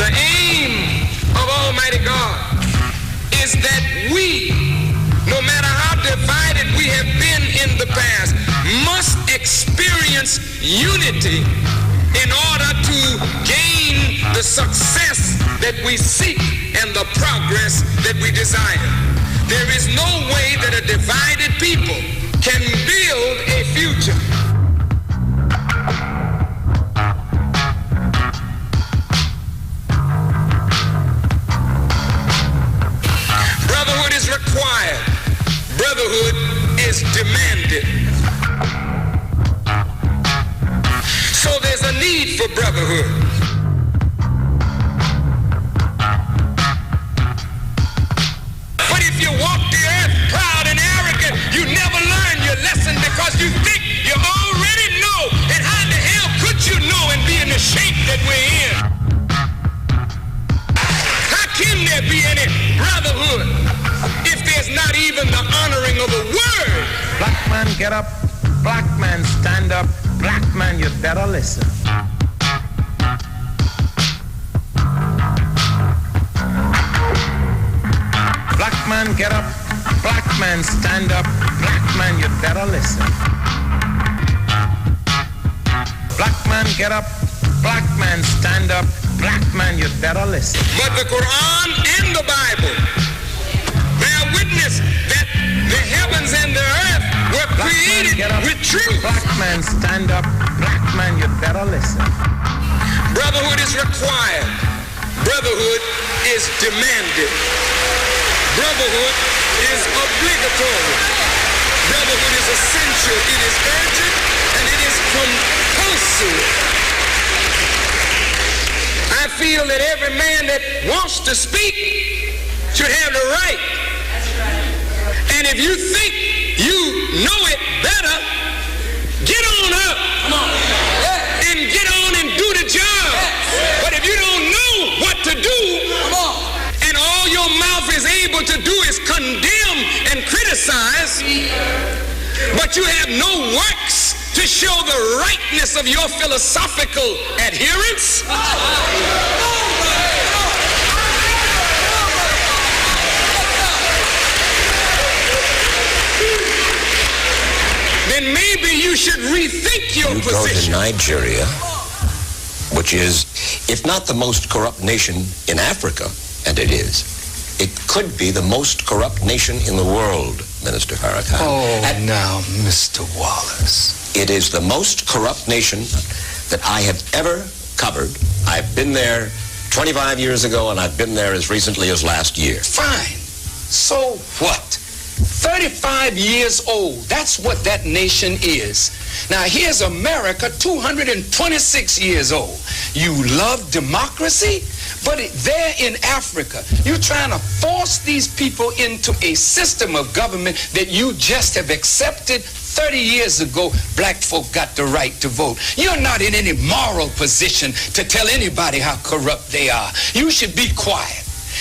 The aim of Almighty God is that we, no matter how divided we have been in the past, must experience unity in order to gain the success that we seek and the progress that we desire. There is no way that a divided people can build a future. Brotherhood is required. Brotherhood is demanded. So there's a need for brotherhood. But if you walk the earth proud and arrogant, you never learn your lesson because you think you already know. And how in the hell could you know and be in the shape that we're in? How can there be any brotherhood if there's not even the honoring of a word? Black man, get up. Black man, stand up. Black man, you better listen. Black man, get up. Black man, stand up. Black man, you better listen. Black man, get up. Black man, stand up. Black man, you better listen. But the Quran and the Bible bear witness that the heavens and the earth were created with truth. Black man, stand up. Black man, you better listen. Brotherhood is required. Brotherhood is demanded. Brotherhood is obligatory. Brotherhood is essential. It is urgent and it is compulsory. I feel that every man that wants to speak should have the right. And if you think you know it better, get on up and get on and do the job. But if you don't know what to do, and all your mouth is able to do is condemn and criticize, but you have no works to show the rightness of your philosophical adherence, then maybe you should rethink your position. Go to Nigeria, which is, if not the most corrupt nation in Africa, and it is, it could be the most corrupt nation in the world, Minister Farrakhan. Oh, now, Mr. Wallace. It is the most corrupt nation that I have ever covered. I've been there 25 years ago, and I've been there as recently as last year. Fine. So what? 35 years old. That's what that nation is. Now, here's America, 226 years old. You love democracy, but there in Africa, you're trying to force these people into a system of government that you just have accepted. 30 years ago, black folk got the right to vote. You're not in any moral position to tell anybody how corrupt they are. You should be quiet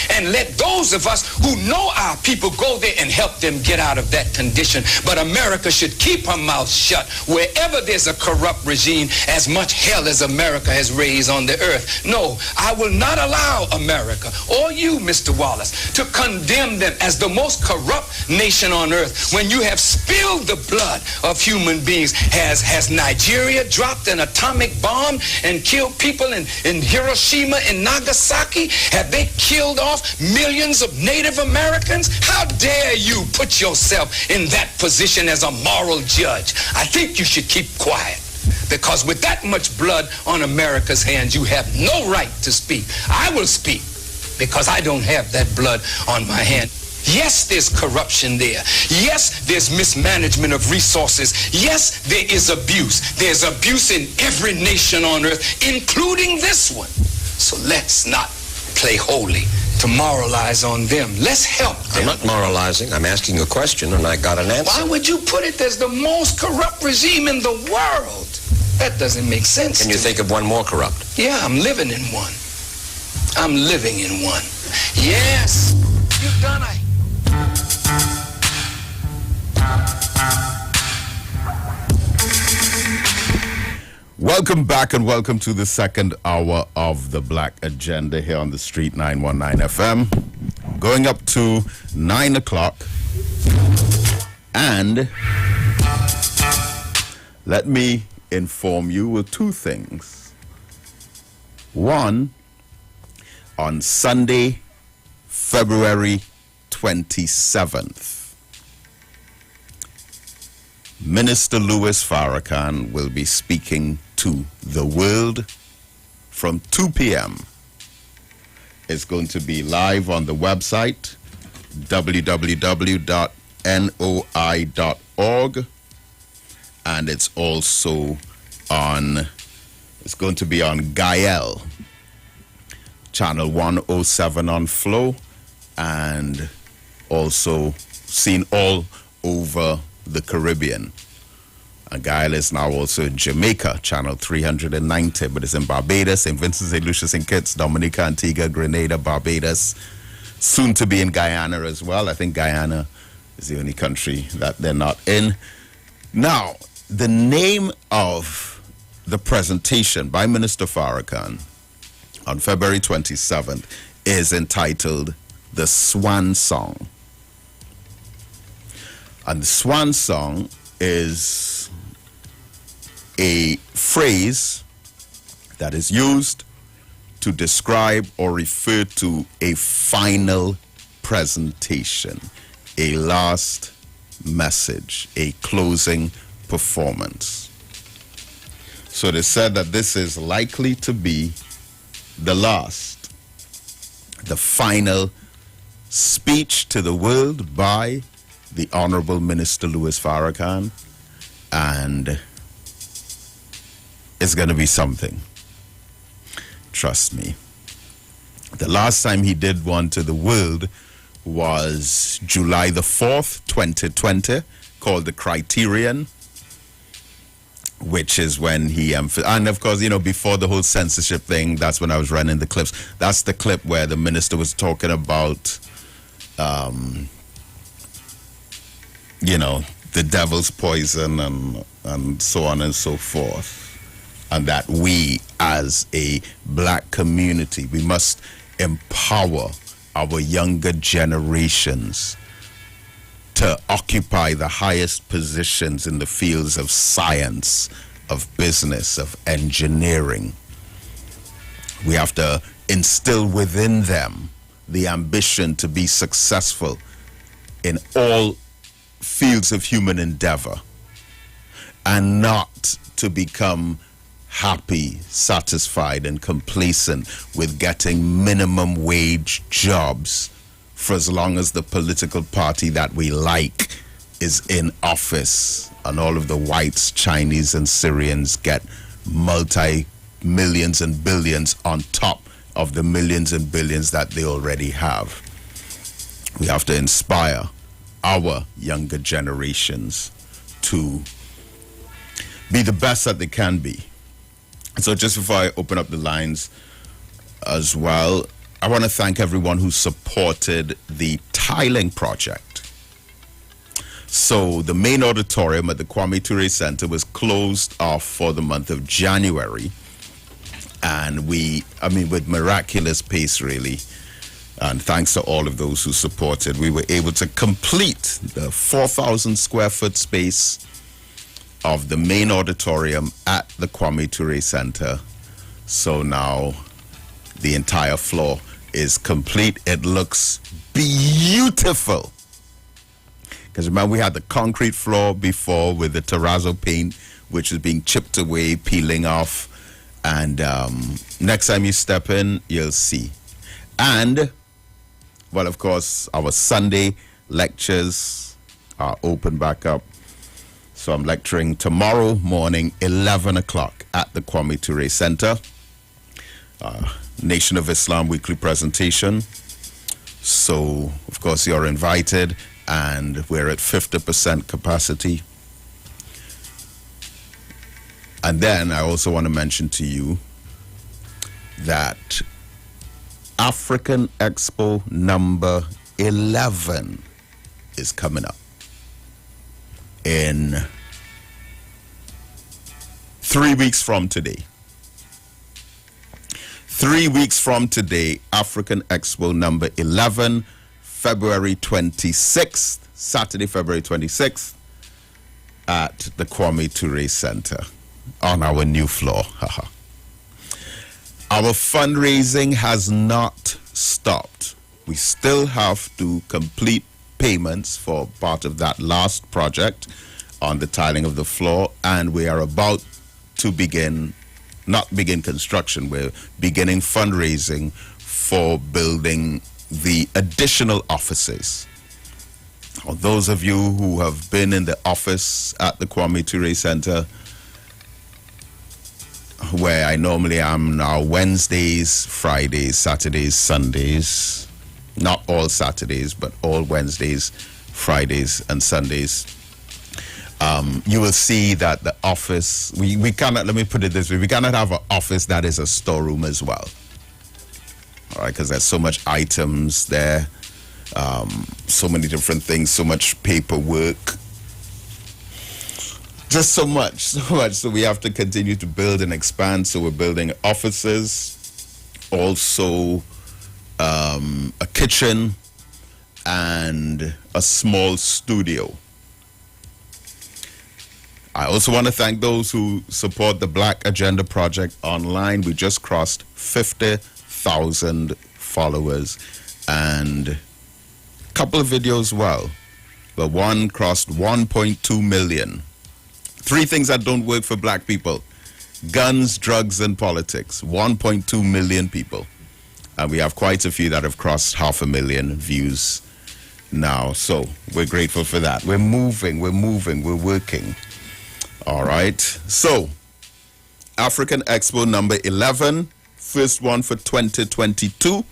and let those of us who know our people go there and help them get out of that condition. But America should keep her mouth shut wherever there's a corrupt regime, as much hell as America has raised on the earth. No, I will not allow America or you, Mr. Wallace, to condemn them as the most corrupt nation on earth when you have spilled the blood of human beings. Has Nigeria dropped an atomic bomb and killed people in Hiroshima and Nagasaki? Have they killed off millions of Native Americans? How dare you put yourself in that position as a moral judge? I think you should keep quiet, because with that much blood on America's hands, you have no right to speak. I will speak because I don't have that blood on my hand. Yes, there's corruption there. Yes, there's mismanagement of resources. Yes, there is abuse. There's abuse in every nation on earth, including this one. So let's not play holy to moralize on them. Let's help them. I'm not moralizing. I'm asking a question, and I got an answer. Why would you put it as the most corrupt regime in the world? That doesn't make sense. Can you think of one more corrupt? Yeah, I'm living in one. I'm living in one. Yes, you've done it. Welcome back and welcome to the second hour of the Black Agenda here on the Street 919 FM. Going up to 9 o'clock. And let me inform you with two things. One, on Sunday, February 27th, Minister Louis Farrakhan will be speaking to the world from 2 p.m. It's going to be live on the website www.noi.org, and it's also it's going to be on Gael, channel 107 on Flow, and also seen all over the Caribbean. Gael is now also in Jamaica, channel 390, but it's in Barbados, St. Vincent, St. Lucia, St. Kitts, Dominica, Antigua, Grenada, Barbados, soon to be in Guyana as well. I think Guyana is the only country that they're not in. Now, the name of the presentation by Minister Farrakhan on February 27th is entitled The Swan Song. And the Swan Song is a phrase that is used to describe or refer to a final presentation, a last message, a closing performance. So they said that this is likely to be the final speech to the world by the Honorable Minister Louis Farrakhan, and it's going to be something. Trust me. The last time he did one to the world was July the 4th, 2020, called The Criterion, which is when he, and of course, before the whole censorship thing, that's when I was running the clips. That's the clip where the minister was talking about, the devil's poison and so on and so forth. And that we, as a black community, we must empower our younger generations to occupy the highest positions in the fields of science, of business, of engineering. We have to instill within them the ambition to be successful in all fields of human endeavor, and not to become happy, satisfied, and complacent with getting minimum wage jobs for as long as the political party that we like is in office, and all of the whites, Chinese, and Syrians get multi-millions and billions on top of the millions and billions that they already have. We have to inspire our younger generations to be the best that they can be. So just before I open up the lines as well, I want to thank everyone who supported the tiling project. So the main auditorium at the Kwame Ture Center was closed off for the month of January. And with miraculous pace, really, and thanks to all of those who supported, we were able to complete the 4,000 square foot space of the main auditorium at the Kwame Ture Center. So now the entire floor is complete. It looks beautiful. Because remember, we had the concrete floor before with the terrazzo paint, which is being chipped away, peeling off. And next time you step in, you'll see. And, well, of course, our Sunday lectures are open back up. So I'm lecturing tomorrow morning, 11 o'clock at the Kwame Ture Center. Nation of Islam weekly presentation. So, of course, you're invited, and we're at 50% capacity. And then I also want to mention to you that African Expo number 11 is coming up in 3 weeks from today. 3 weeks from today, African Expo number 11, February 26th, Saturday, February 26th, at the Kwame Ture Center on our new floor. Our fundraising has not stopped. We still have to complete payments for part of that last project on the tiling of the floor, and we are about to not begin construction. We're beginning fundraising for building the additional offices. For those of you who have been in the office at the Kwame Ture Center, where I normally am now, Wednesdays, Fridays, Saturdays, Sundays, not all Saturdays, but all Wednesdays, Fridays, and Sundays, you will see that the office, we cannot, let me put it this way, we cannot have an office that is a storeroom as well. All right, because there's so much items there, so many different things, so much paperwork, just so much. So we have to continue to build and expand. So we're building offices, also a kitchen, and a small studio. I also want to thank those who support the Black Agenda Project online. We just crossed 50,000 followers, and a couple of videos, well, but one crossed 1.2 million. 3 things that don't work for black people: guns, drugs, and politics. 1.2 million people. And we have quite a few that have crossed 500,000 views now. So we're grateful for that. We're moving, we're working. All right. So, African Expo number 11, first one for 2022,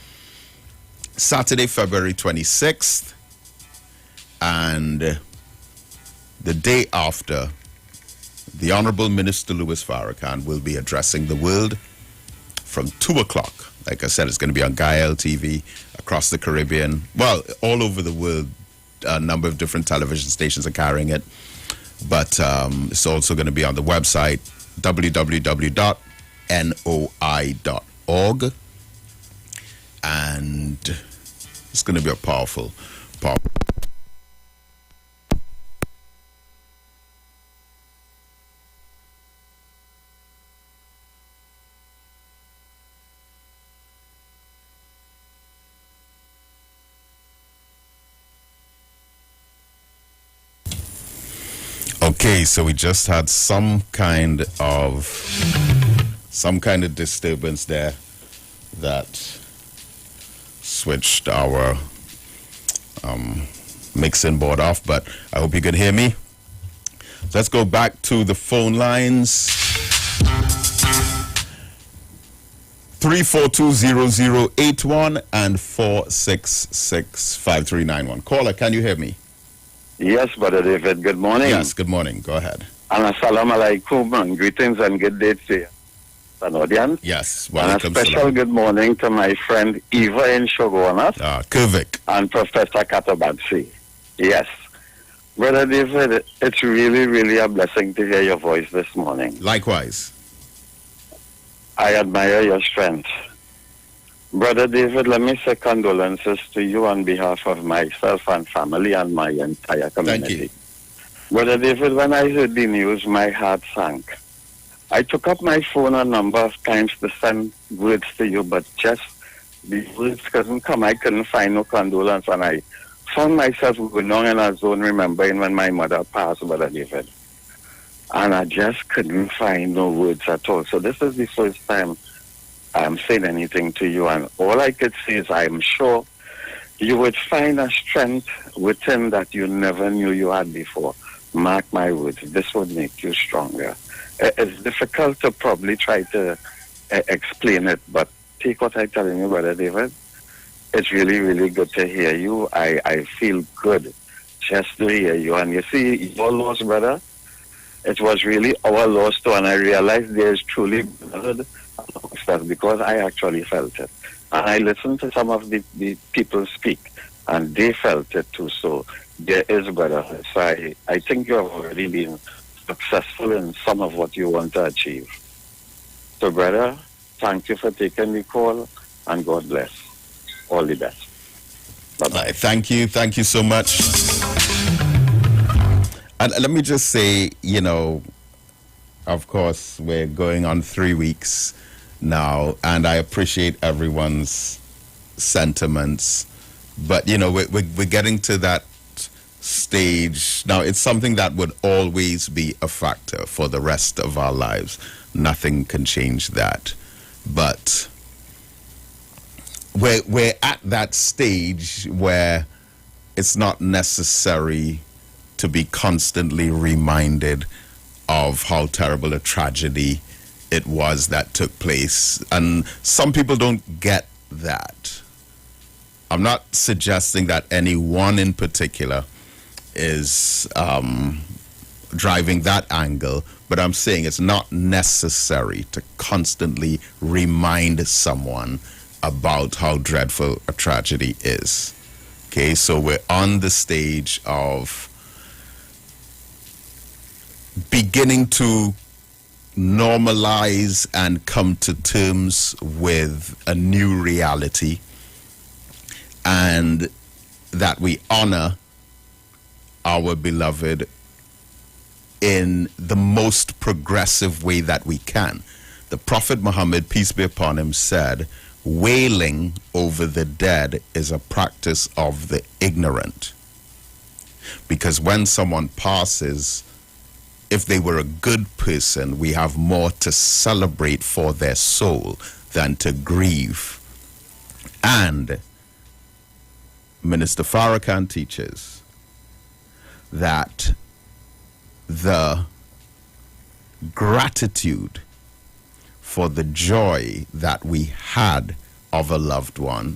Saturday, February 26th. And the day after, the Honorable Minister Louis Farrakhan will be addressing the world from 2 o'clock. Like I said, it's going to be on Gael TV across the Caribbean. Well, all over the world, a number of different television stations are carrying it. But it's also going to be on the website, www.noi.org. And it's going to be a powerful. Okay, so we just had some kind of disturbance there that switched our mixing board off, but I hope you could hear me. Let's go back to the phone lines. 3420081 and 4665391. Caller, can you hear me? Yes, Brother David. Good morning. Yes, good morning. Go ahead. And assalamu alaikum and greetings and good day to you, an audience. Yes. And a special good morning to my friend Iwer in Shogonas. Kurvik. And Professor Katabatsi. Yes. Brother David, it's really, really a blessing to hear your voice this morning. Likewise. I admire your strength. Brother David, let me say condolences to you on behalf of myself and family and my entire community. Thank you. Brother David, when I heard the news, my heart sank. I took up my phone a number of times to send words to you, but just the words couldn't come. I couldn't find no condolence, and I found myself going on in a zone remembering when my mother passed, Brother David. And I just couldn't find no words at all. So this is the first time I'm saying anything to you, and all I could say is I'm sure you would find a strength within that you never knew you had before. Mark my words, this would make you stronger. It's difficult to probably try to explain it, but take what I'm telling you, Brother David. It's really, really good to hear you. I feel good just to hear you. And you see, your loss, brother, it was really our loss too. And I realized there's truly blood amongst us because I actually felt it. And I listened to some of the people speak, and they felt it too. So there is, brother. So I think you have already been successful in some of what you want to achieve. So, brother, thank you for taking the call, and God bless. All the best. Bye-bye. Thank you so much. And let me just say, of course, we're going on 3 weeks now, and I appreciate everyone's sentiments. But, we're getting to that stage. Now, it's something that would always be a factor for the rest of our lives. Nothing can change that. But we're at that stage where it's not necessary to be constantly reminded of how terrible a tragedy it was that took place. And some people don't get that. I'm not suggesting that anyone in particular is driving that angle, but I'm saying it's not necessary to constantly remind someone about how dreadful a tragedy is. Okay, so we're on the stage of beginning to normalize and come to terms with a new reality, and that we honor our beloved in the most progressive way that we can. The Prophet Muhammad, peace be upon him, said, wailing over the dead is a practice of the ignorant. Because when someone passes, if they were a good person, we have more to celebrate for their soul than to grieve. And Minister Farrakhan teaches that the gratitude for the joy that we had of a loved one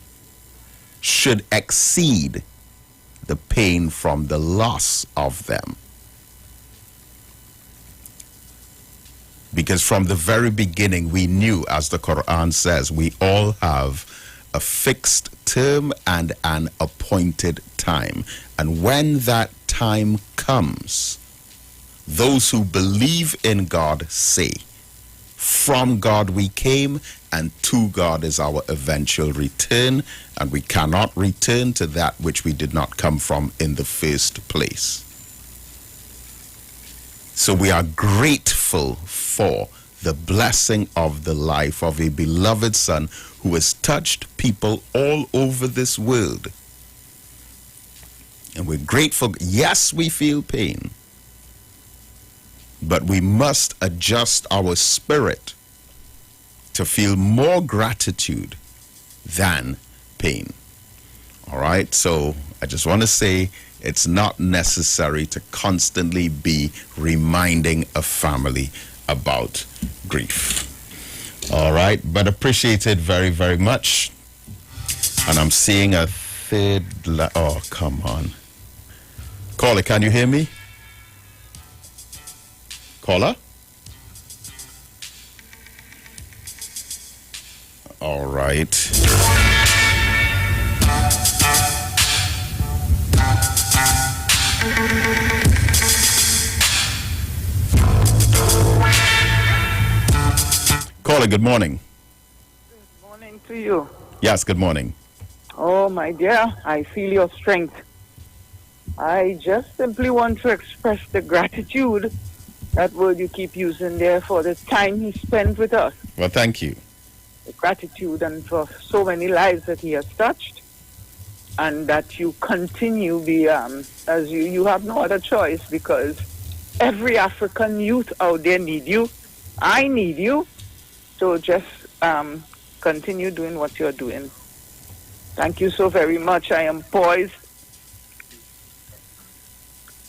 should exceed the pain from the loss of them. Because from the very beginning, we knew, as the Quran says, we all have a fixed term and an appointed time. And when that time comes, those who believe in God say, from God we came, and to God is our eventual return, and we cannot return to that which we did not come from in the first place. So we are grateful for the blessing of the life of a beloved son who has touched people all over this world. And we're grateful. Yes, we feel pain, but we must adjust our spirit to feel more gratitude than pain. All right, so I just want to say it's not necessary to constantly be reminding a family about grief. All right, but appreciate it very, very much. And I'm seeing a third... oh, come on. Caller, can you hear me? Caller? All right. Caller, good morning. Good morning to you. Yes, good morning. Oh, my dear, I feel your strength. I just simply want to express the gratitude, that word you keep using there, for the time he spent with us. Well, thank you. The gratitude, and for so many lives that he has touched, and that you continue as you have no other choice, because every African youth out there need you. I need you. So just continue doing what you're doing. Thank you so very much. I am poised.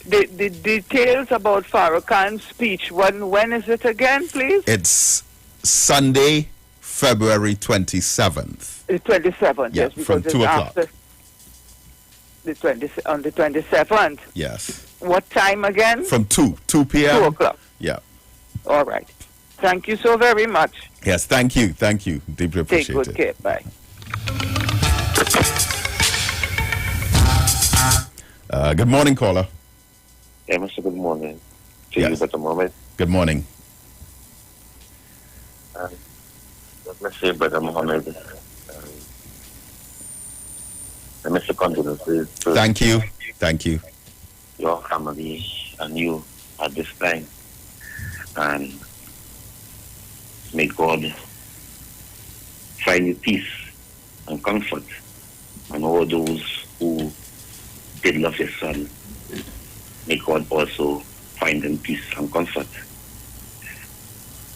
The details about Farrakhan's speech, when is it again, please? It's Sunday, February 27th. The 27th, Yeah, yes, because from it's 2 o'clock. after on the 27th. Yes. What time again? From 2 p.m. 2 o'clock. Yeah. All right. Thank you so very much. Yes, thank you. Deeply Take appreciate good it. care. Bye. Good morning, caller. Yeah, Mr. Good morning. To you at the moment. Good morning. Let's say, Brother Mohammed, Mr. Condolences to Thank you. Thank you. your family and you at this time. And may God find you peace and comfort. And all those who did love your son, may God also find them peace and comfort.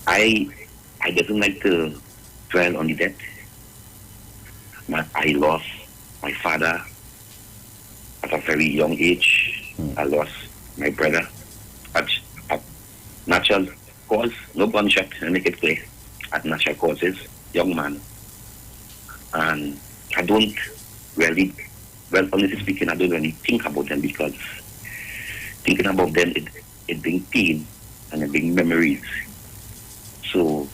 I didn't like to dwell on the death. I lost my father at a very young age. I lost my brother at natural cause, no gunshot, and make it clear, at natural causes, young man. And I don't really, well, honestly speaking, I don't really think about them, because thinking about them, it brings pain and it brings memories. So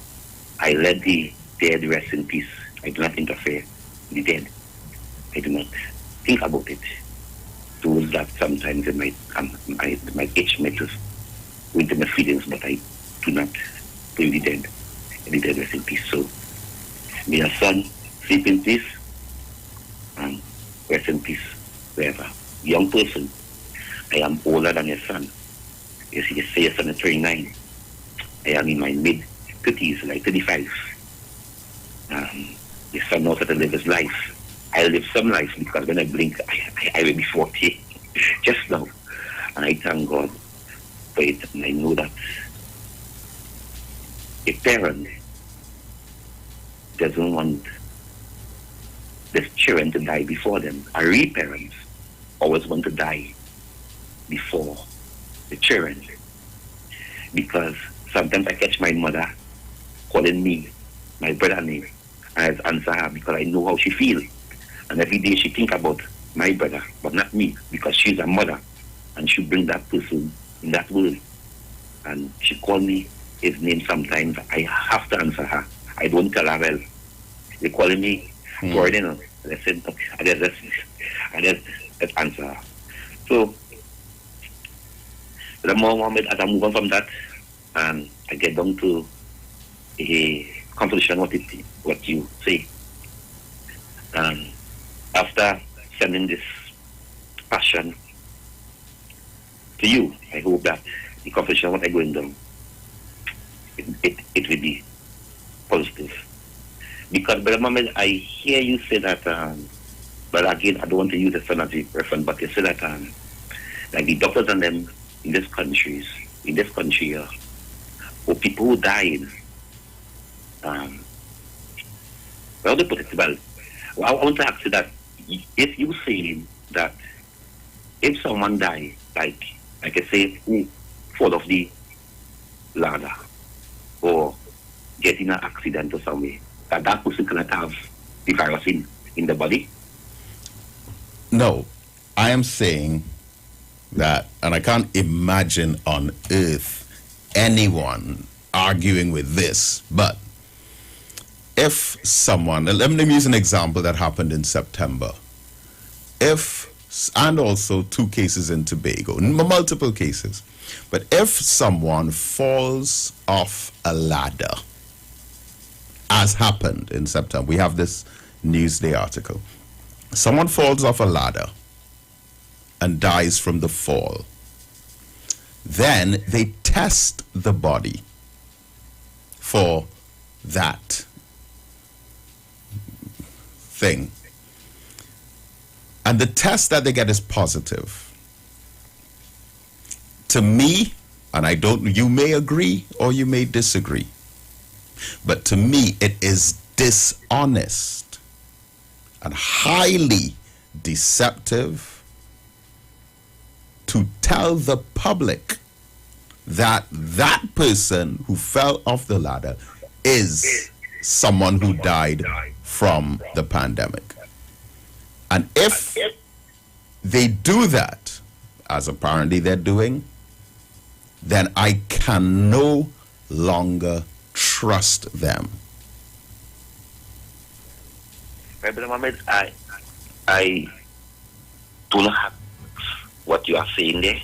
I let the dead rest in peace. I do not interfere with the dead. I do not think about it. Those that sometimes it might itch me to with my feelings, but I do not bring the dead. The dead rest in peace. So may your son sleep in peace and rest in peace wherever. Young person, I am older than your son. You see, you say your son is 39. I am in my mid-30s, like 35. Your son knows how to live his life. I live some life, because when I blink, I will be 40 just now. And I thank God for it. And I know that a parent doesn't want their children to die before them. A real parents always want to die before the children. Because sometimes I catch my mother calling me, my brother name, and I answer her because I know how she feels. And every day she think about my brother, but not me, because she's a mother, and she bring that person in that world. And she call me his name sometimes. I have to answer her. I don't tell her, well, they calling me for you know. I said, okay, I just answer her. So the moment as I move on from that, and I get down to a conclusion what you say. And after sending this passion to you, I hope that the conclusion what I'm going down, it will be positive. Because by the moment I hear you say that, but again, I don't want to use the son as a reference, but you say that, like the doctors and them in this country, or people who died, well, they put it well. I want to ask you that if you say that if someone die, like I say, who fall off the ladder or get in an accident or somewhere, that person cannot have the virus in the body? No, I am saying that, and I can't imagine on earth anyone arguing with this, but if someone, let me use an example that happened in September. And also 2 cases in Tobago, multiple cases. But if someone falls off a ladder, as happened in September, we have this Newsday article. Someone falls off a ladder and dies from the fall. Then they test the body for that thing. And the test that they get is positive. To me, and you may agree or you may disagree, but to me it is dishonest and highly deceptive to tell the public that that person who fell off the ladder is someone who died from the pandemic. And if they do that, as apparently they're doing, then I can no longer trust them. Brother Mohammed, I do not have what you are saying there.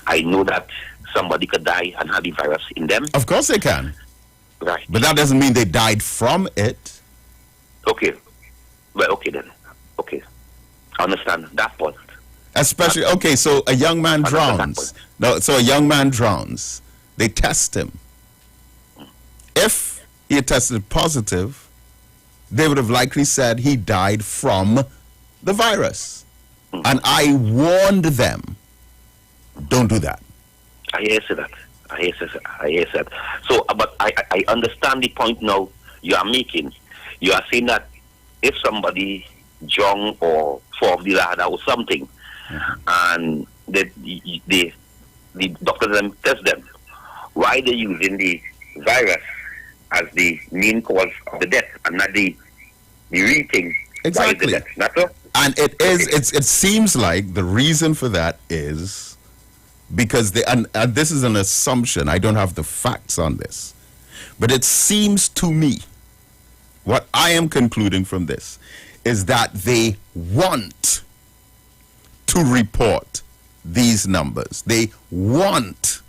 I know that somebody could die and have the virus in them. Of course they can. Right. But that doesn't mean they died from it. Okay. Well, okay then. Okay. I understand that point. Especially, okay, so a young man drowns. No, so a young man drowns. They test him. If he had tested positive, they would have likely said he died from the virus. And I warned them, don't do that. I hear that. I hear that. So, but I understand the point now you are making. You are saying that if somebody drunk or fall off the ladder or something, and the doctors then test them, why they using the virus as the main cause of the death and not the real thing? Exactly. Why is the death? Not so? And it seems like the reason for that is because and this is an assumption, I don't have the facts on this, but it seems to me, what I am concluding from this is that they want to report these numbers. They want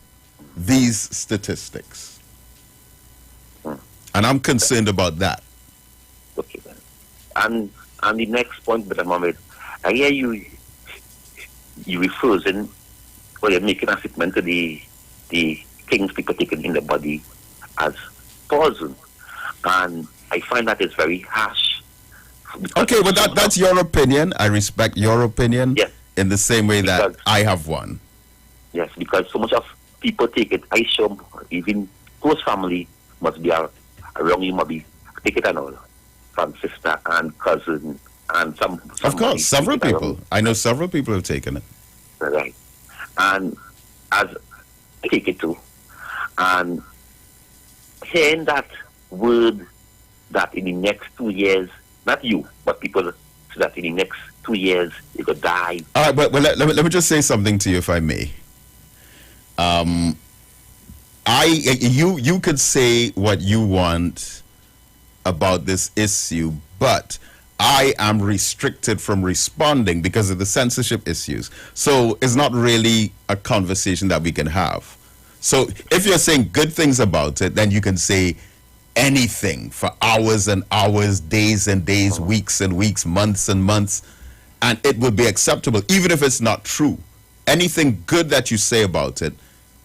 these statistics. And I'm concerned about that. Okay, then. And the next point, Brother Mohammed, I hear you refusing, or you're making a statement to the things people taking in the body as poison. And I find that is very harsh. Okay, but that's your opinion. I respect your opinion. Yes. In the same way that I have one. Yes, because so much of people take it. I sure even close family must be around you, maybe take it and all. From sister and cousin and some. Of course, several people. I know several people have taken it. Right. And as I take it too, and hearing that word that in the next 2 years, not you, but people so that in the next 2 years you could die. All right, but let me just say something to you, if I may. You could say what you want about this issue, but I am restricted from responding because of the censorship issues. So it's not really a conversation that we can have. So if you're saying good things about it, then you can say anything for hours and hours, days and days, weeks and weeks, months and months, and it would be acceptable, even if it's not true. Anything good that you say about it,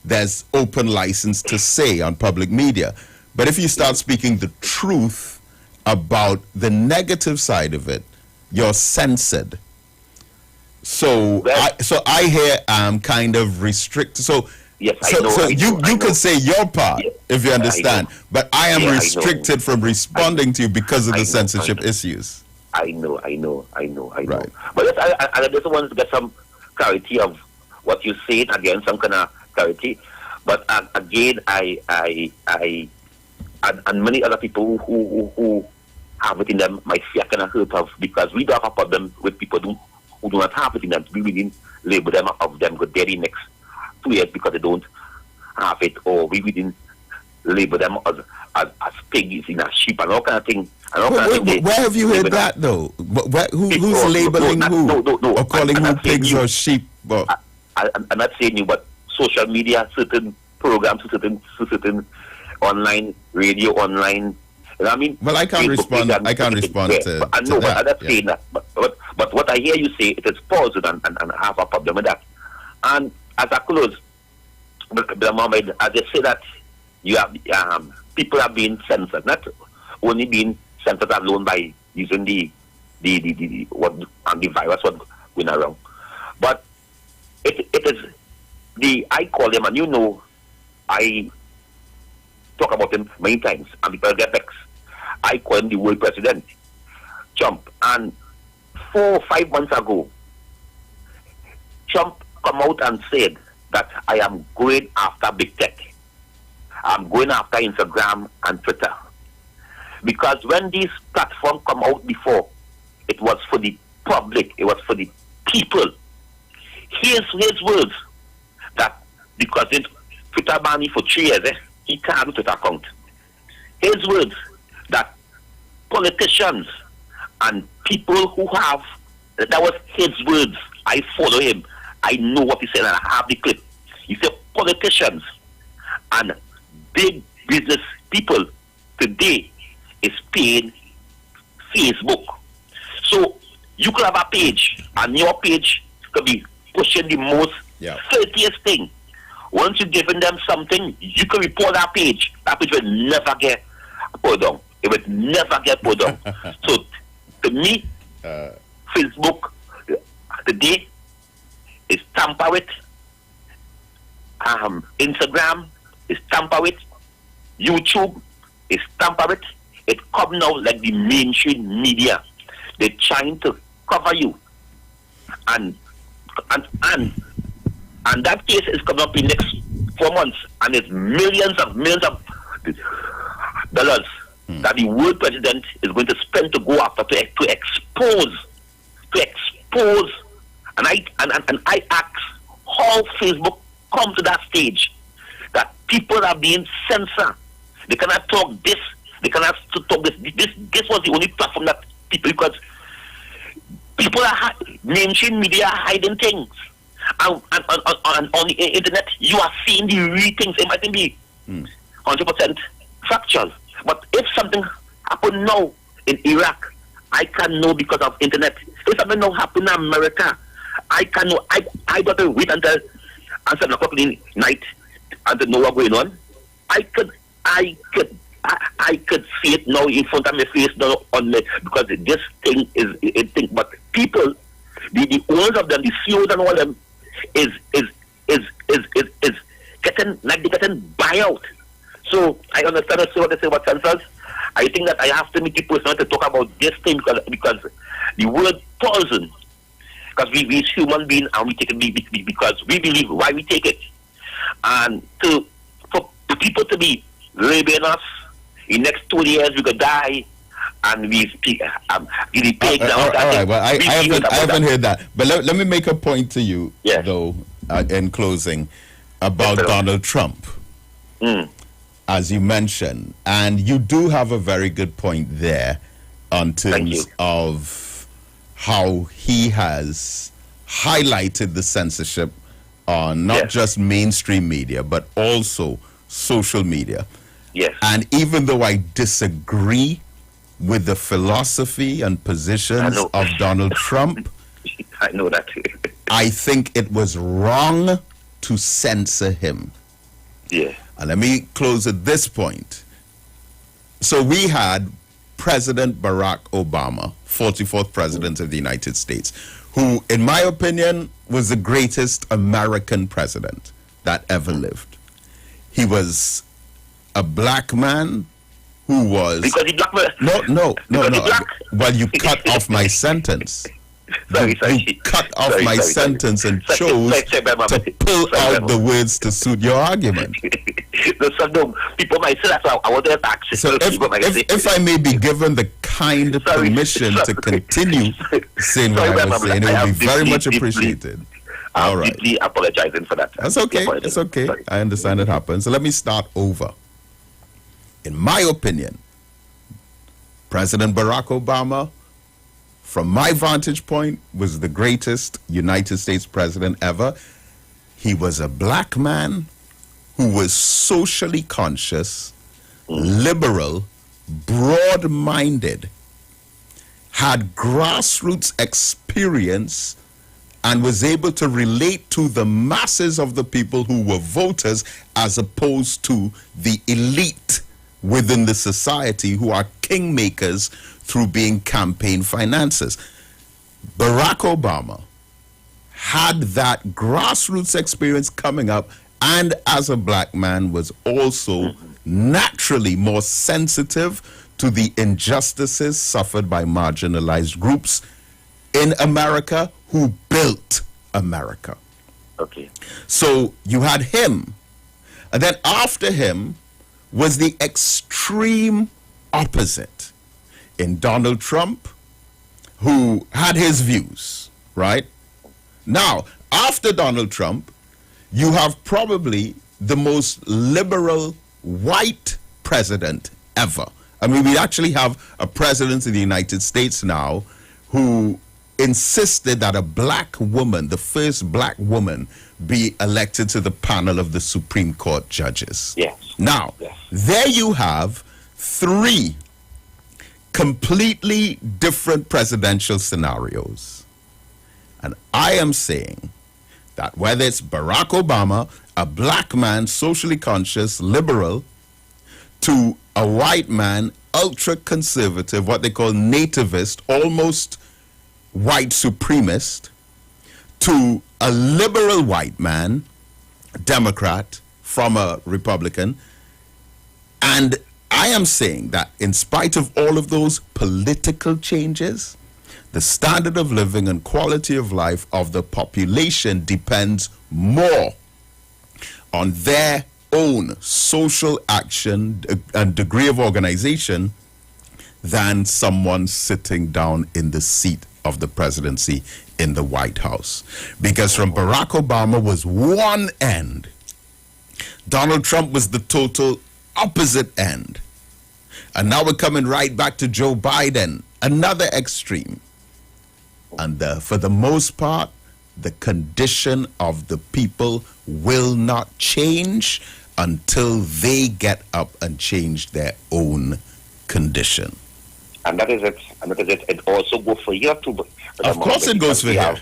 there's open license to say on public media. But if you start speaking the truth about the negative side of it, you're censored. So I hear I'm kind of restricted. So yes, you could say your part, yes, if you understand, but I am restricted from responding to you because of the censorship issues. I know. Right. But yes, I just want to get some clarity of what you said, again, some kind of clarity. But again, I and many other people who have it in them might feel kind of hurt of, because we don't have a problem with people who do not have it in them. We didn't label them of them go dead in next 2 years because they don't have it, or we didn't label them as pigs in a sheep and all kind of thing. Where have you heard that though? Who's labeling who? No. Or calling who pigs or sheep? Well, I'm not saying you, but social media, certain programs, certain online radio, online. You know what I mean? Well, I can't respond. I can't respond to. I know, but I'm not saying that. But what I hear you say, it is paused and I have a problem with that. And as I close, Brother Mohammed, as I say that you have people are being censored, not only being censored alone by using the virus what going around, but it is I call them, and you know I talk about him many times, and people get vexed. I call him the world president, Trump. And 4 or 5 months ago, Trump come out and said that I am going after big tech. I'm going after Instagram and Twitter. Because when these platforms come out before, it was for the public, it was for the people. His words that because it Twitter banned me for 3 years, he can't have a Twitter account. His words that politicians and people who have, that was his words. I follow him. I know what he said and I have the clip. He said politicians and big business people today is paying Facebook. So you could have a page and your page could be pushing the most filthiest thing. Once you've given them something, you can report that page. That page will never get put down. It will never get put down. So to me, Facebook today is tamper with. Instagram is tamper with. YouTube is tamper with. It come now like the mainstream media. They're trying to cover you. And that case is coming up in the next 4 months, and it's millions of dollars that the world president is going to spend to go after to expose. And I ask how Facebook come to that stage that people are being censored. They cannot talk this. They cannot talk this. This was the only platform that because people are mainstream media are hiding things. And on the internet, you are seeing the real things. It might be 100% factual. But if something happened now in Iraq, I can know because of internet. If something now happened in America, I can know. I got to wait until 7 o'clock in the night and to know what's going on. I could see it now in front of my face now on me because this thing is a thing. But people, the owners of them, the CEOs and all of them, is getting like they're getting buyout. So I understand what they say about censors. I think that I have to meet the person to talk about this thing because the word poison, because we human beings and we take it because we believe why we take it, and for people to be labeling us in the next 2 years we could die. And we speak, all right, well, I haven't heard that. But let me make a point to you, though, in closing, about Donald Trump, as you mentioned. And you do have a very good point there on terms of how he has highlighted the censorship on not just mainstream media, but also social media. Yes. And even though I disagree with the philosophy and positions of Donald Trump, I know that. I think it was wrong to censor him. Yeah. And let me close at this point. So we had President Barack Obama, 44th President of the United States, who, in my opinion, was the greatest American president that ever lived. He was a black man who was... Because he black man? No. Well, you cut off my sentence. Sorry. You cut off my sentence and chose to pull out the words to suit your argument. People might say that, so I want to ask you. So if I may be given the kind of permission to continue saying what I was saying, it would be very much appreciated. All right. I'm deeply apologizing for that. That's okay. It's okay. Sorry. I understand it happens. So let me start over. In my opinion, President Barack Obama, from my vantage point, was the greatest United States president ever. He was a black man who was socially conscious, liberal, broad-minded, had grassroots experience, and was able to relate to the masses of the people who were voters as opposed to the elite within the society who are kingmakers through being campaign financiers. Barack Obama had that grassroots experience coming up, and as a black man was also naturally more sensitive to the injustices suffered by marginalized groups in America who built America. Okay. So you had him, and then after him was the extreme opposite in Donald Trump, who had his views, right? Now, after Donald Trump, you have probably the most liberal white president ever. I mean, we actually have a president in the United States now who insisted that a black woman, the first black woman, be elected to the panel of the Supreme Court judges. Yes. Now, there you have three completely different presidential scenarios. And I am saying that whether it's Barack Obama, a black man, socially conscious, liberal, to a white man, ultra-conservative, what they call nativist, almost white supremacist, to a liberal white man, Democrat, from a Republican. And I am saying that in spite of all of those political changes, the standard of living and quality of life of the population depends more on their own social action and degree of organization than someone sitting down in the seat of the presidency in the White House. Because from Barack Obama was one end, Donald Trump was the total opposite end. And now we're coming right back to Joe Biden, another extreme. And for the most part, the condition of the people will not change until they get up and change their own condition. And that is it. And that is it. It also goes for here too. Of course it goes for here.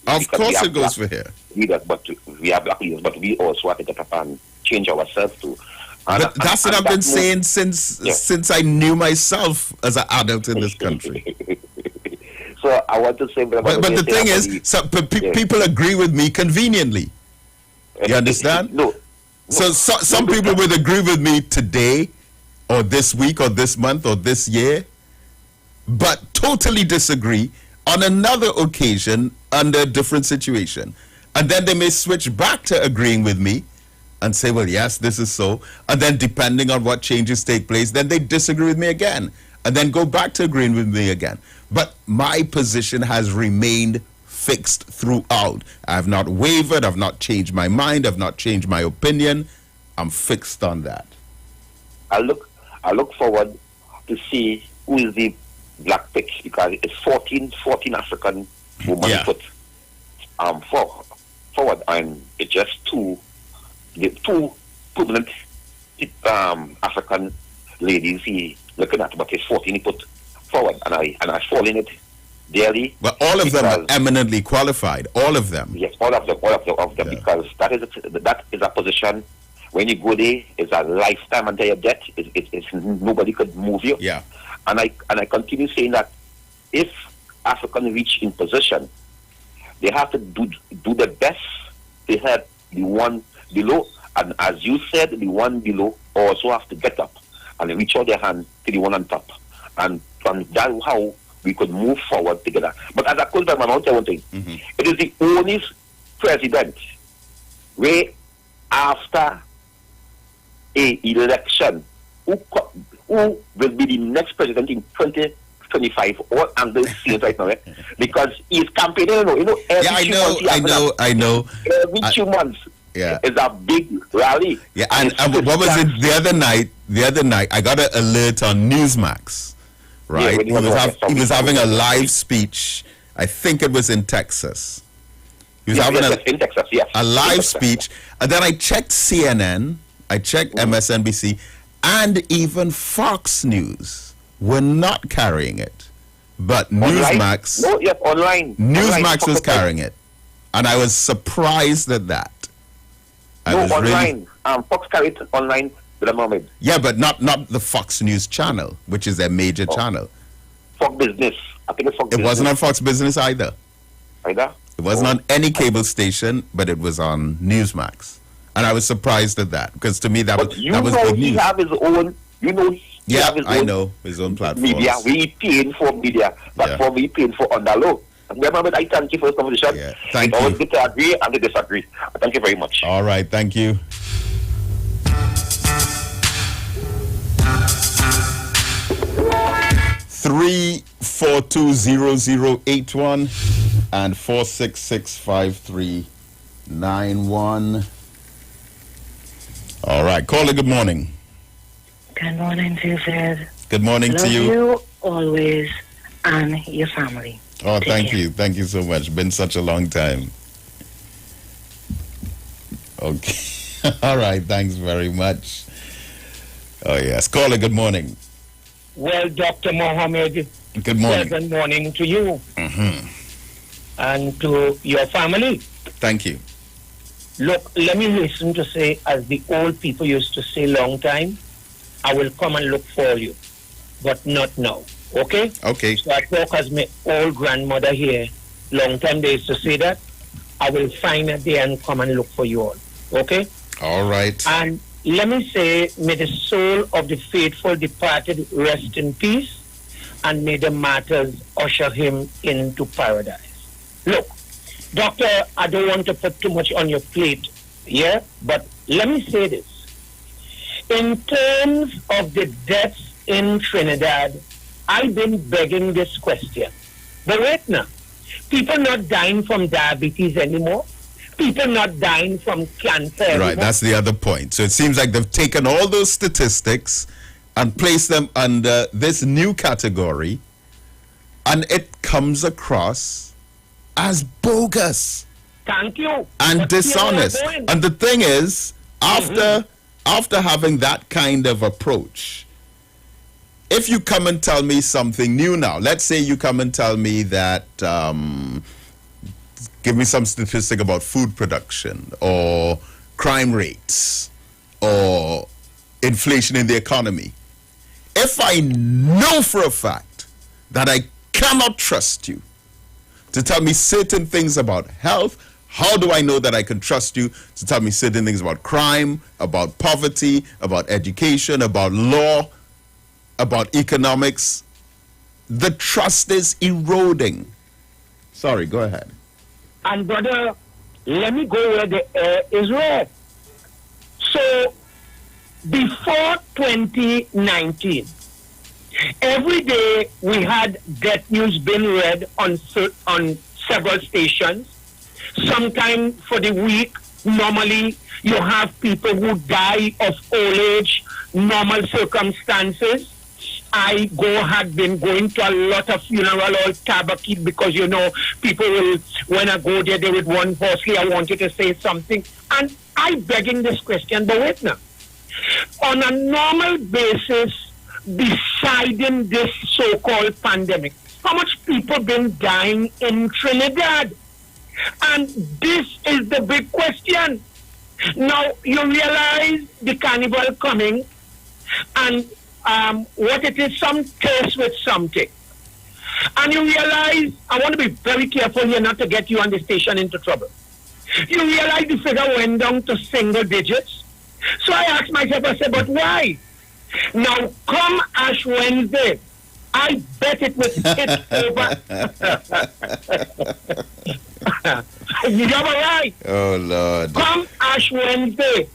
Of course it goes for here. But we have black leaders, but we also have to get up and change ourselves too. But that's what I've been saying since I knew myself as an adult in this country. So I want to say, but the thing is, people agree with me conveniently. You understand? No. So some people would agree with me today, or this week, or this month, or this year, but totally disagree on another occasion under a different situation. And then they may switch back to agreeing with me and say, well, yes, this is so. And then depending on what changes take place, then they disagree with me again. And then go back to agreeing with me again. But my position has remained fixed throughout. I have not wavered. I've not changed my mind. I've not changed my opinion. I'm fixed on that. I look forward to see who is the black pick, because it's 14 African women put forward, and it's just two prominent African ladies he looking at, but it's 14 he put forward, and I fall in it daily. Well, all of them are eminently qualified. All of them. Yes, all of them, because that is a position. When you go there, it's a lifetime until your death. It's nobody could move you. Yeah. And I continue saying that if Africans reach in position, they have to do the best to help the one below. And as you said, the one below also have to get up and reach out their hand to the one on top. And that's how we could move forward together. But as I close by my mouth, I want to say, it is the only president where after a election who will be the next president in 2025 or under scenes right now, because he's campaigning, I know. Every 2 months is a big rally. Yeah, and what was it the other night? The other night, I got an alert on Newsmax, right? Yeah, he was having a live speech. I think it was in Texas. He was having in Texas, yes. a live speech. And then I checked CNN, I checked MSNBC, and even Fox News were not carrying it. But Newsmax, online. Newsmax was carrying it. And I was surprised at that. Online. Fox carried it online with a moment. Yeah, but not the Fox News channel, which is their major channel. Fox Business. I think it's Fox Business. It wasn't on Fox Business either. Either? It wasn't on any cable station, but it was on Newsmax. And I was surprised at that, because to me that was big news. He have his own, I know, his own platform. Media. We paying for media, but for we paying for underlow. Remember, I thank you for the conversation. Yeah. Thank it's you. always good to agree and to disagree. Thank you very much. All right, thank you. 3420081 and 4665391. All right, caller, good morning. Good morning to you, sir. Good morning to you. Love you always and your family. Oh, Take thank care. you. Thank you so much. Been such a long time. Okay. All right. Thanks very much. Oh, yes. Caller, good morning. Well, Dr. Mohammed, Good morning. pleasant morning to you Mm-hmm. and to your family. Thank you. Look, let me listen to say, as the old people used to say long time, I will come and look for you, but not now. Okay? Okay. So I talk as my old grandmother here. Long time they used to say that. I will find a day and come and look for you all. Okay? All right. And let me say, may the soul of the faithful departed rest in peace, and may the martyrs usher him into paradise. Look, Doctor, I don't want to put too much on your plate, yeah? But let me say this. In terms of the deaths in Trinidad, I've been begging this question. But wait now, people not dying from diabetes anymore? People not dying from cancer anymore? Right, that's the other point. So it seems like they've taken all those statistics and placed them under this new category, and it comes across as bogus. Thank you. And But dishonest. here we are going. And the thing is, after having that kind of approach, if you come and tell me something new now, let's say you come and tell me that, give me some statistic about food production or crime rates or inflation in the economy. If I know for a fact that I cannot trust you to tell me certain things about health, how do I know that I can trust you to tell me certain things about crime, about poverty, about education, about law, about economics? The trust is eroding. Sorry, go ahead. And brother, let me go where the air is red. So, before 2019, every day we had death news being read on several stations. Sometime for the week, normally you have people who die of old age, normal circumstances. I had been going to a lot of funeral or tabakit because, you know, people will, when I go there, they would want, firstly, I want you to say something. And I begging this question, but wait now. On a normal basis, deciding this so-called pandemic, how much people been dying in Trinidad? And this is the big question. Now, you realize the carnival coming, and what it is, some taste with something. And you realize, I want to be very careful here not to get you on the station into trouble. You realize the figure went down to single digits. So I asked myself, I said, but why? Now, come Ash Wednesday, I bet it was hit over. You have a right. Oh, Lord. Come Ash Wednesday,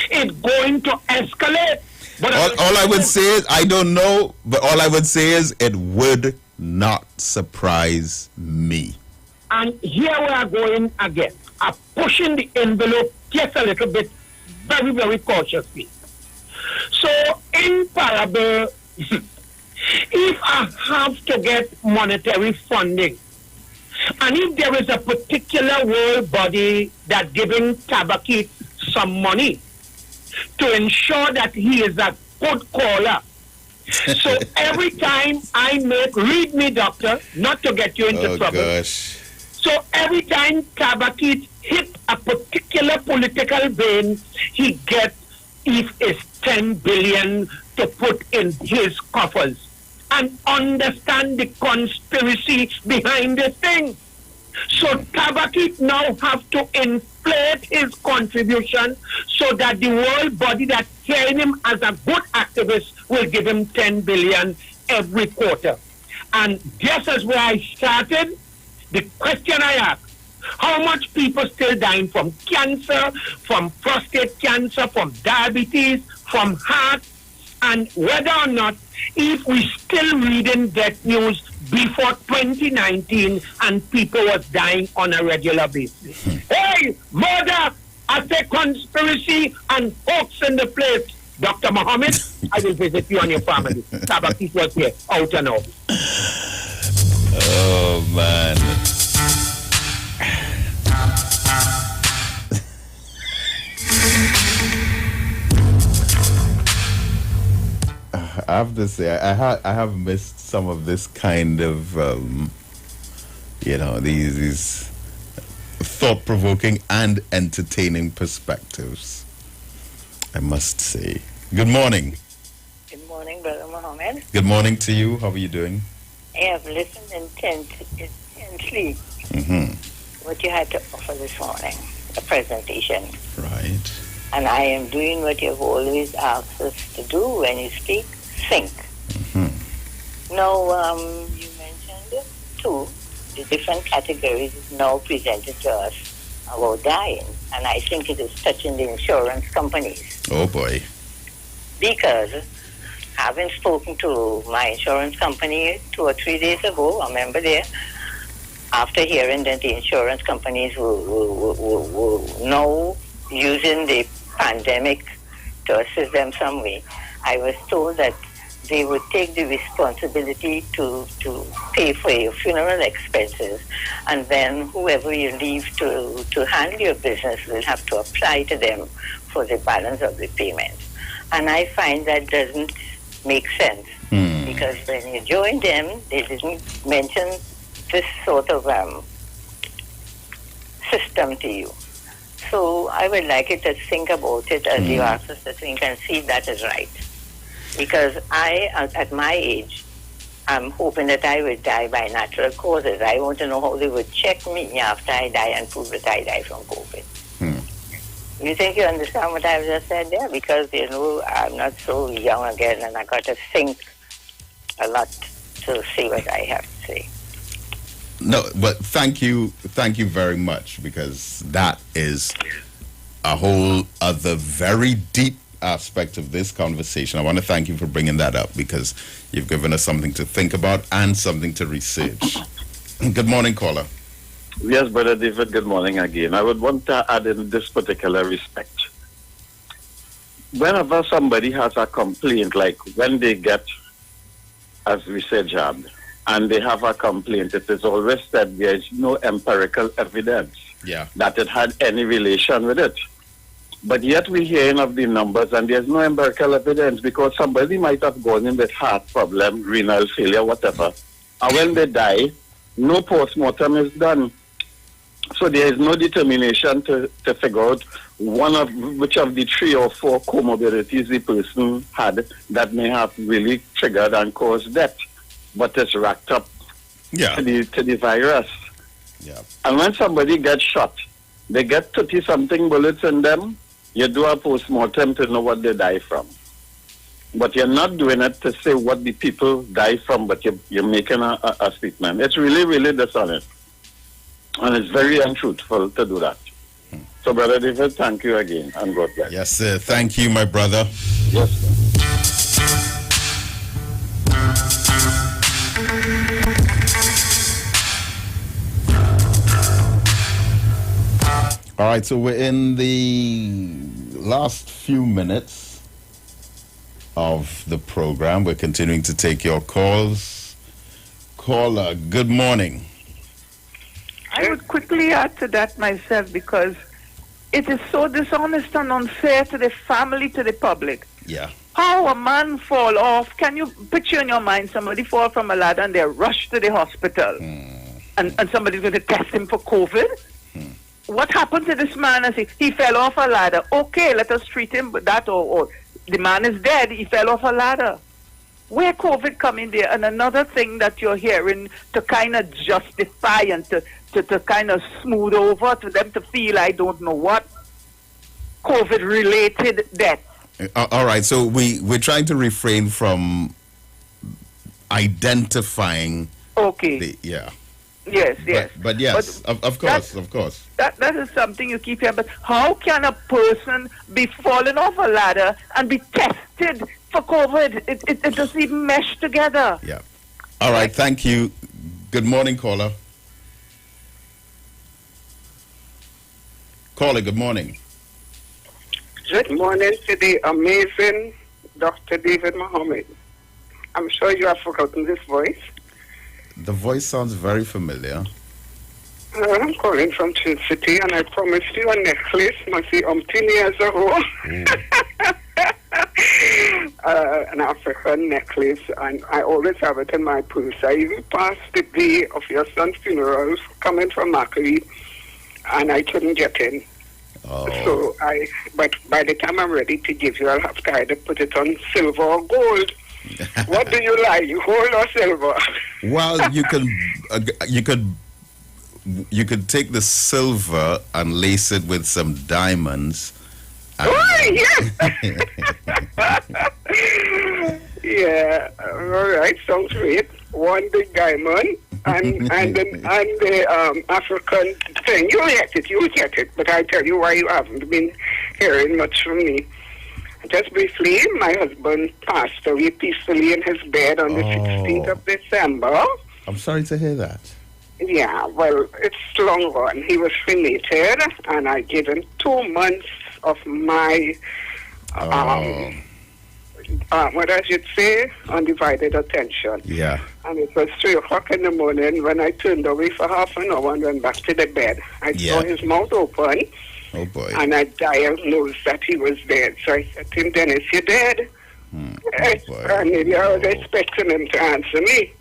it's going to escalate. But All I would say is, I don't know, but all I would say is it would not surprise me. And here we are going again. I'm pushing the envelope just a little bit, very, very cautiously. So, in parable, if I have to get monetary funding, and if there is a particular world body that giving Tabakit some money to ensure that he is a good caller, so every time I read me, doctor, not to get you into trouble. Gosh. So every time Tabakit hit a particular political vein, he gets, if it's 10 billion to put in his coffers. And understand the conspiracy behind this thing. So Tabakit now have to inflate his contribution so that the world body that hearing him as a good activist will give him 10 billion every quarter. And just as where I started, the question I asked, how much people still dying from cancer, from prostate cancer, from diabetes, from heart, and whether or not if we still reading death news before 2019 and people was dying on a regular basis. Hey, murder, I say conspiracy and hoax in the place. Dr. Muhammad, I will visit you and your family. Sabakis was here, out and out. Oh, man. I have to say, I have missed some of this kind of, these thought-provoking and entertaining perspectives, I must say. Good morning. Good morning, Brother Mohammed. Good morning to you. How are you doing? I have listened intensely what you had to offer this morning, the presentation. Right. And I am doing what you've always asked us to do when you speak, think. Now, you mentioned two, the different categories now presented to us about dying. And I think it is touching the insurance companies. Oh, boy. Because having spoken to my insurance company 2 or 3 days ago, I remember there, after hearing that the insurance companies were now using the pandemic to assist them some way, I was told that they would take the responsibility to pay for your funeral expenses, and then whoever you leave to handle your business will have to apply to them for the balance of the payment. And I find that doesn't make sense, because when you join them, they didn't mention this sort of system to you. So I would like you to think about it as you ask us to think and see if that is right. Because I, at my age, I'm hoping that I will die by natural causes. I want to know how they would check me after I die and prove that I die from COVID. You think you understand what I've just said there? Because, I'm not so young again, and I got to think a lot to see what I have to say. No, but thank you very much, because that is a whole other very deep aspect of this conversation. I want to thank you for bringing that up, because you've given us something to think about and something to research. Good morning, caller. Yes, Brother David, good morning again. I would want to add in this particular respect. Whenever somebody has a complaint, like when they get, as we say, jabbed, and they have a complaint, it is always said there is no empirical evidence that it had any relation with it. But yet we're hearing of the numbers, and there's no empirical evidence, because somebody might have gone in with heart problem, renal failure, whatever, and when they die, no post-mortem is done. So there is no determination to figure out which of the 3 or 4 comorbidities the person had that may have really triggered and caused death, but it's racked up to the virus. And when somebody gets shot, they get 30-something bullets in them. You do a post-mortem to know what they die from. But you're not doing it to say what the people die from, but you're making a statement. It's really, really dishonest. And it's very untruthful to do that. So, Brother David, thank you again, and God bless. Yes, sir. Thank you, my brother. Yes, All right, so we're in the last few minutes of the program. We're continuing to take your calls. Caller, good morning. I would quickly add to that myself, because it is so dishonest and unfair to the family, to the public. Yeah. How a man fall off, can you picture in your mind somebody fall from a ladder and they're rushed to the hospital and somebody's going to test him for COVID? What happened to this man as he fell off a ladder? Okay, let us treat him with that, or the man is dead, he fell off a ladder. Where COVID come in there? And another thing that you're hearing to kind of justify and to kind of smooth over, to them to feel, I don't know what, COVID-related death. All right, so we're trying to refrain from identifying. Okay. Yes. But yes, of course. That is something you keep hearing. But how can a person be falling off a ladder and be tested tested for COVID. It doesn't even mesh together. Yeah. All right, thank you. Good morning, caller. Caller, good morning. Good morning to the amazing Dr. David Muhammad. I'm sure you have forgotten this voice. The voice sounds very familiar. I'm calling from Twin City, and I promised you a necklace, must be umpteen years ago. An African necklace, and I always have it in my purse. I even passed the day of your son's funeral coming from Macquarie, and I couldn't get in. So but by the time I'm ready to give you, I'll have to either put it on silver or gold. What do you like, gold or silver? Well, you could take the silver and lace it with some diamonds. Yeah, all right, sounds great. One big diamond and the African thing. You'll get it. But I tell you why you haven't been hearing much from me. Just briefly, my husband passed away peacefully in his bed on the 16th of December. I'm sorry to hear that. Yeah, well, it's long gone. He was cremated, and I gave him 2 months of my, what I should say, undivided attention. Yeah. And it was 3 o'clock in the morning when I turned away for half an hour and went back to the bed. I saw his mouth open. Oh, boy. And I diagnosed that he was dead. So I said to him, Dennis, you're dead? And I was expecting him to answer me.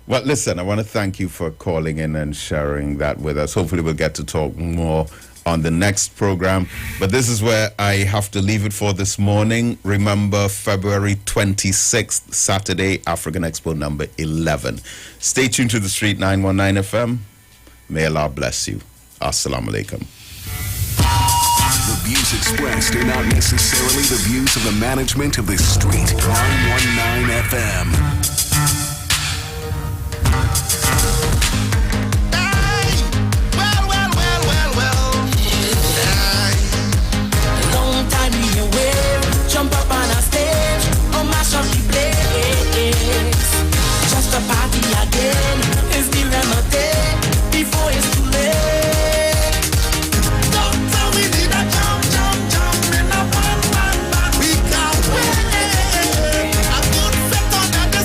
Well, listen, I want to thank you for calling in and sharing that with us. Hopefully we'll get to talk more on the next program. But this is where I have to leave it for this morning. Remember, February 26th, Saturday, African Expo number 11. Stay tuned to the Street 919 FM. May Allah bless you. Assalamu alaikum. The views expressed are not necessarily the views of the management of the Street 919 FM. Jump up on a stage, or mash up the place. Just a party again is the remedy before it's too late. Doctor, we need a jump in a one. We can't wait. A good fit under the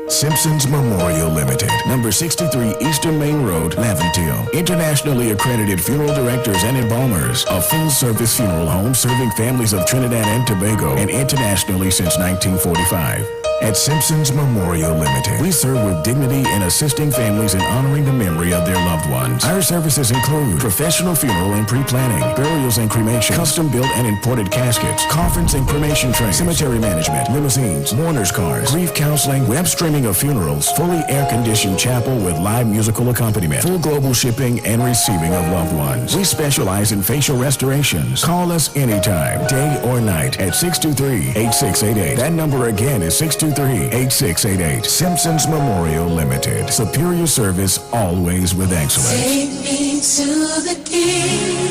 Simpsons Memorial Limited, number 63 Eastern Main Road, Laventille. Internationally accredited funeral directors and embalmers. A full-service funeral home serving families of Trinidad and Tobago and internationally since 1945. At Simpsons Memorial Limited, we serve with dignity in assisting families and honoring the memory of their loved ones. Our services include professional funeral and pre-planning, burials and cremation, custom-built and imported caskets, coffins and cremation trays, cemetery management, limousines, mourners cars, grief counseling, web streaming of funerals, fully air-conditioned chapel with live musical accompaniment, full global shipping and receiving of loved ones. We specialize in facial restorations. Call us anytime, day or night, at 623-8688. That number again is 623-8688. Simpsons Memorial Limited. Superior service, always with excellence. Take me to the king.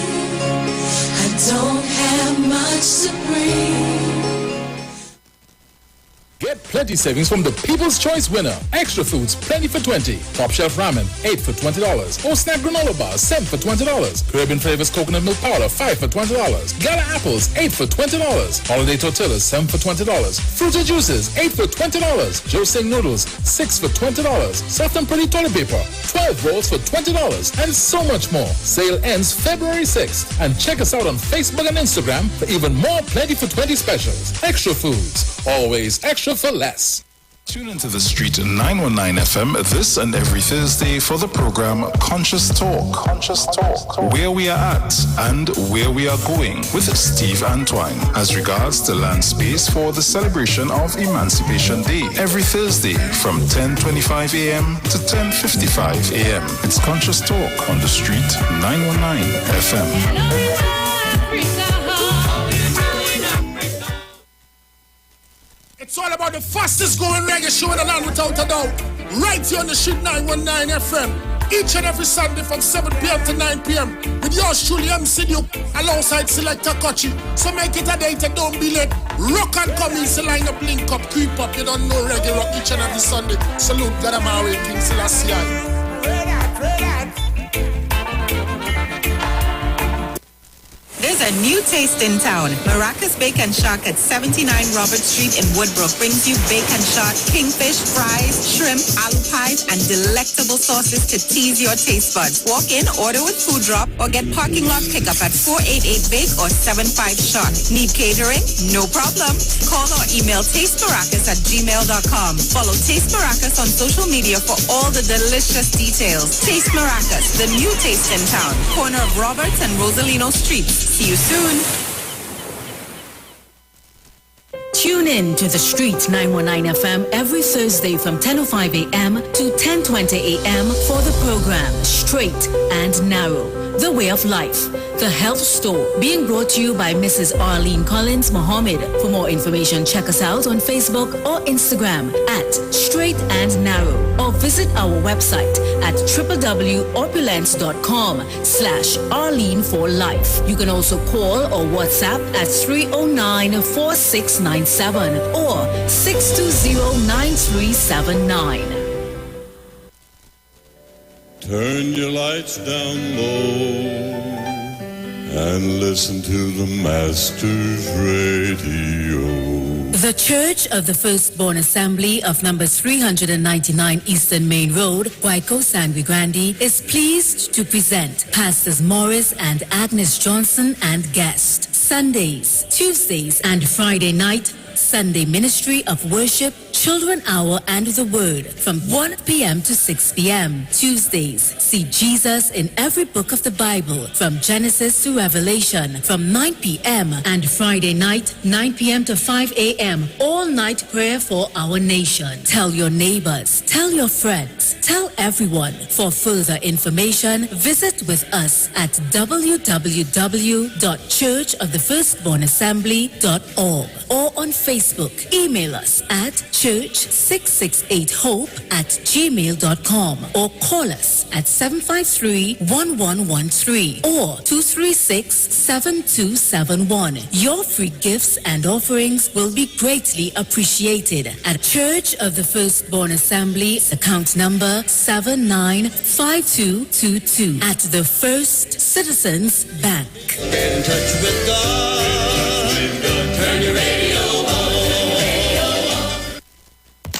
I don't have much to bring. Get plenty savings from the People's Choice winner. Extra Foods, plenty for $20. Top Shelf Ramen, 8 for $20. Or Snack Granola Bars, 7 for $20. Caribbean Flavors Coconut Milk Powder, 5 for $20. Gala Apples, 8 for $20. Holiday Tortillas, 7 for $20. Fruity Juices, 8 for $20. Joe Sing Noodles, 6 for $20. Soft and Pretty Toilet Paper, 12 rolls for $20. And so much more. Sale ends February 6th. And check us out on Facebook and Instagram for even more plenty for 20 specials. Extra Foods, always extra for less. Tune into the Street 919 FM this and every Thursday for the program Conscious Talk. Conscious Talk. Where we are at and where we are going with Steve Antoine as regards the land space for the celebration of Emancipation Day. Every Thursday from 10:25 a.m. to 10:55 a.m. It's Conscious Talk on the Street 919 FM. It's all about the fastest growing reggae show in the land without a doubt. Right here on the Street 919 FM. Each and every Sunday from 7 p.m. to 9 p.m. With yours truly, MC Duke, alongside Selector Kochi. So make it a date and don't be late. Rock and come in, so line up, link up, creep up. You don't know reggae rock each and every Sunday. Salute Gadamawe, King Selassie. There's a new taste in town. Maracas Bake and Shark at 79 Robert Street in Woodbrook brings you bacon shot, kingfish, fries, shrimp, aloo pies, and delectable sauces to tease your taste buds. Walk in, order with food drop, or get parking lot pickup at 488 Bake or 75 Shot. Need catering? No problem. Call or email tastemaracas@gmail.com. Follow Taste Maracas on social media for all the delicious details. Taste Maracas, the new taste in town. Corner of Roberts and Rosalino Streets. See you soon. Tune in to the Street 919 FM every Thursday from 10:05 a.m. to 10:20 a.m. for the program Straight and Narrow, The Way of Life, The Health Store, being brought to you by Mrs. Arlene Collins Mohammed. For more information, check us out on Facebook or Instagram at Straight and Narrow, or visit our website at www.opulence.com/Arlene for Life. You can also call or WhatsApp at 309-4697 or 620-9379. Turn your lights down low and listen to the Master's Radio. The Church of the Firstborn Assembly of number 399 Eastern Main Road, Waiko Sangre Grande, is pleased to present Pastors Morris and Agnes Johnson and guest. Sundays, Tuesdays, and Friday night, Sunday Ministry of Worship, Children Hour and the Word from 1 p.m. to 6 p.m. Tuesdays, see Jesus in every book of the Bible from Genesis to Revelation from 9 p.m. and Friday night, 9 p.m. to 5 a.m. all night prayer for our nation. Tell your neighbors, tell your friends, tell everyone. For further information, visit with us at www.churchofthefirstbornassembly.org or on Facebook. Email us at church668hope@gmail.com or call us at 753-1113 or 236-7271. Your free gifts and offerings will be greatly appreciated at Church of the Firstborn Assembly, account number 795222 at the First Citizens Bank. Get in touch with God.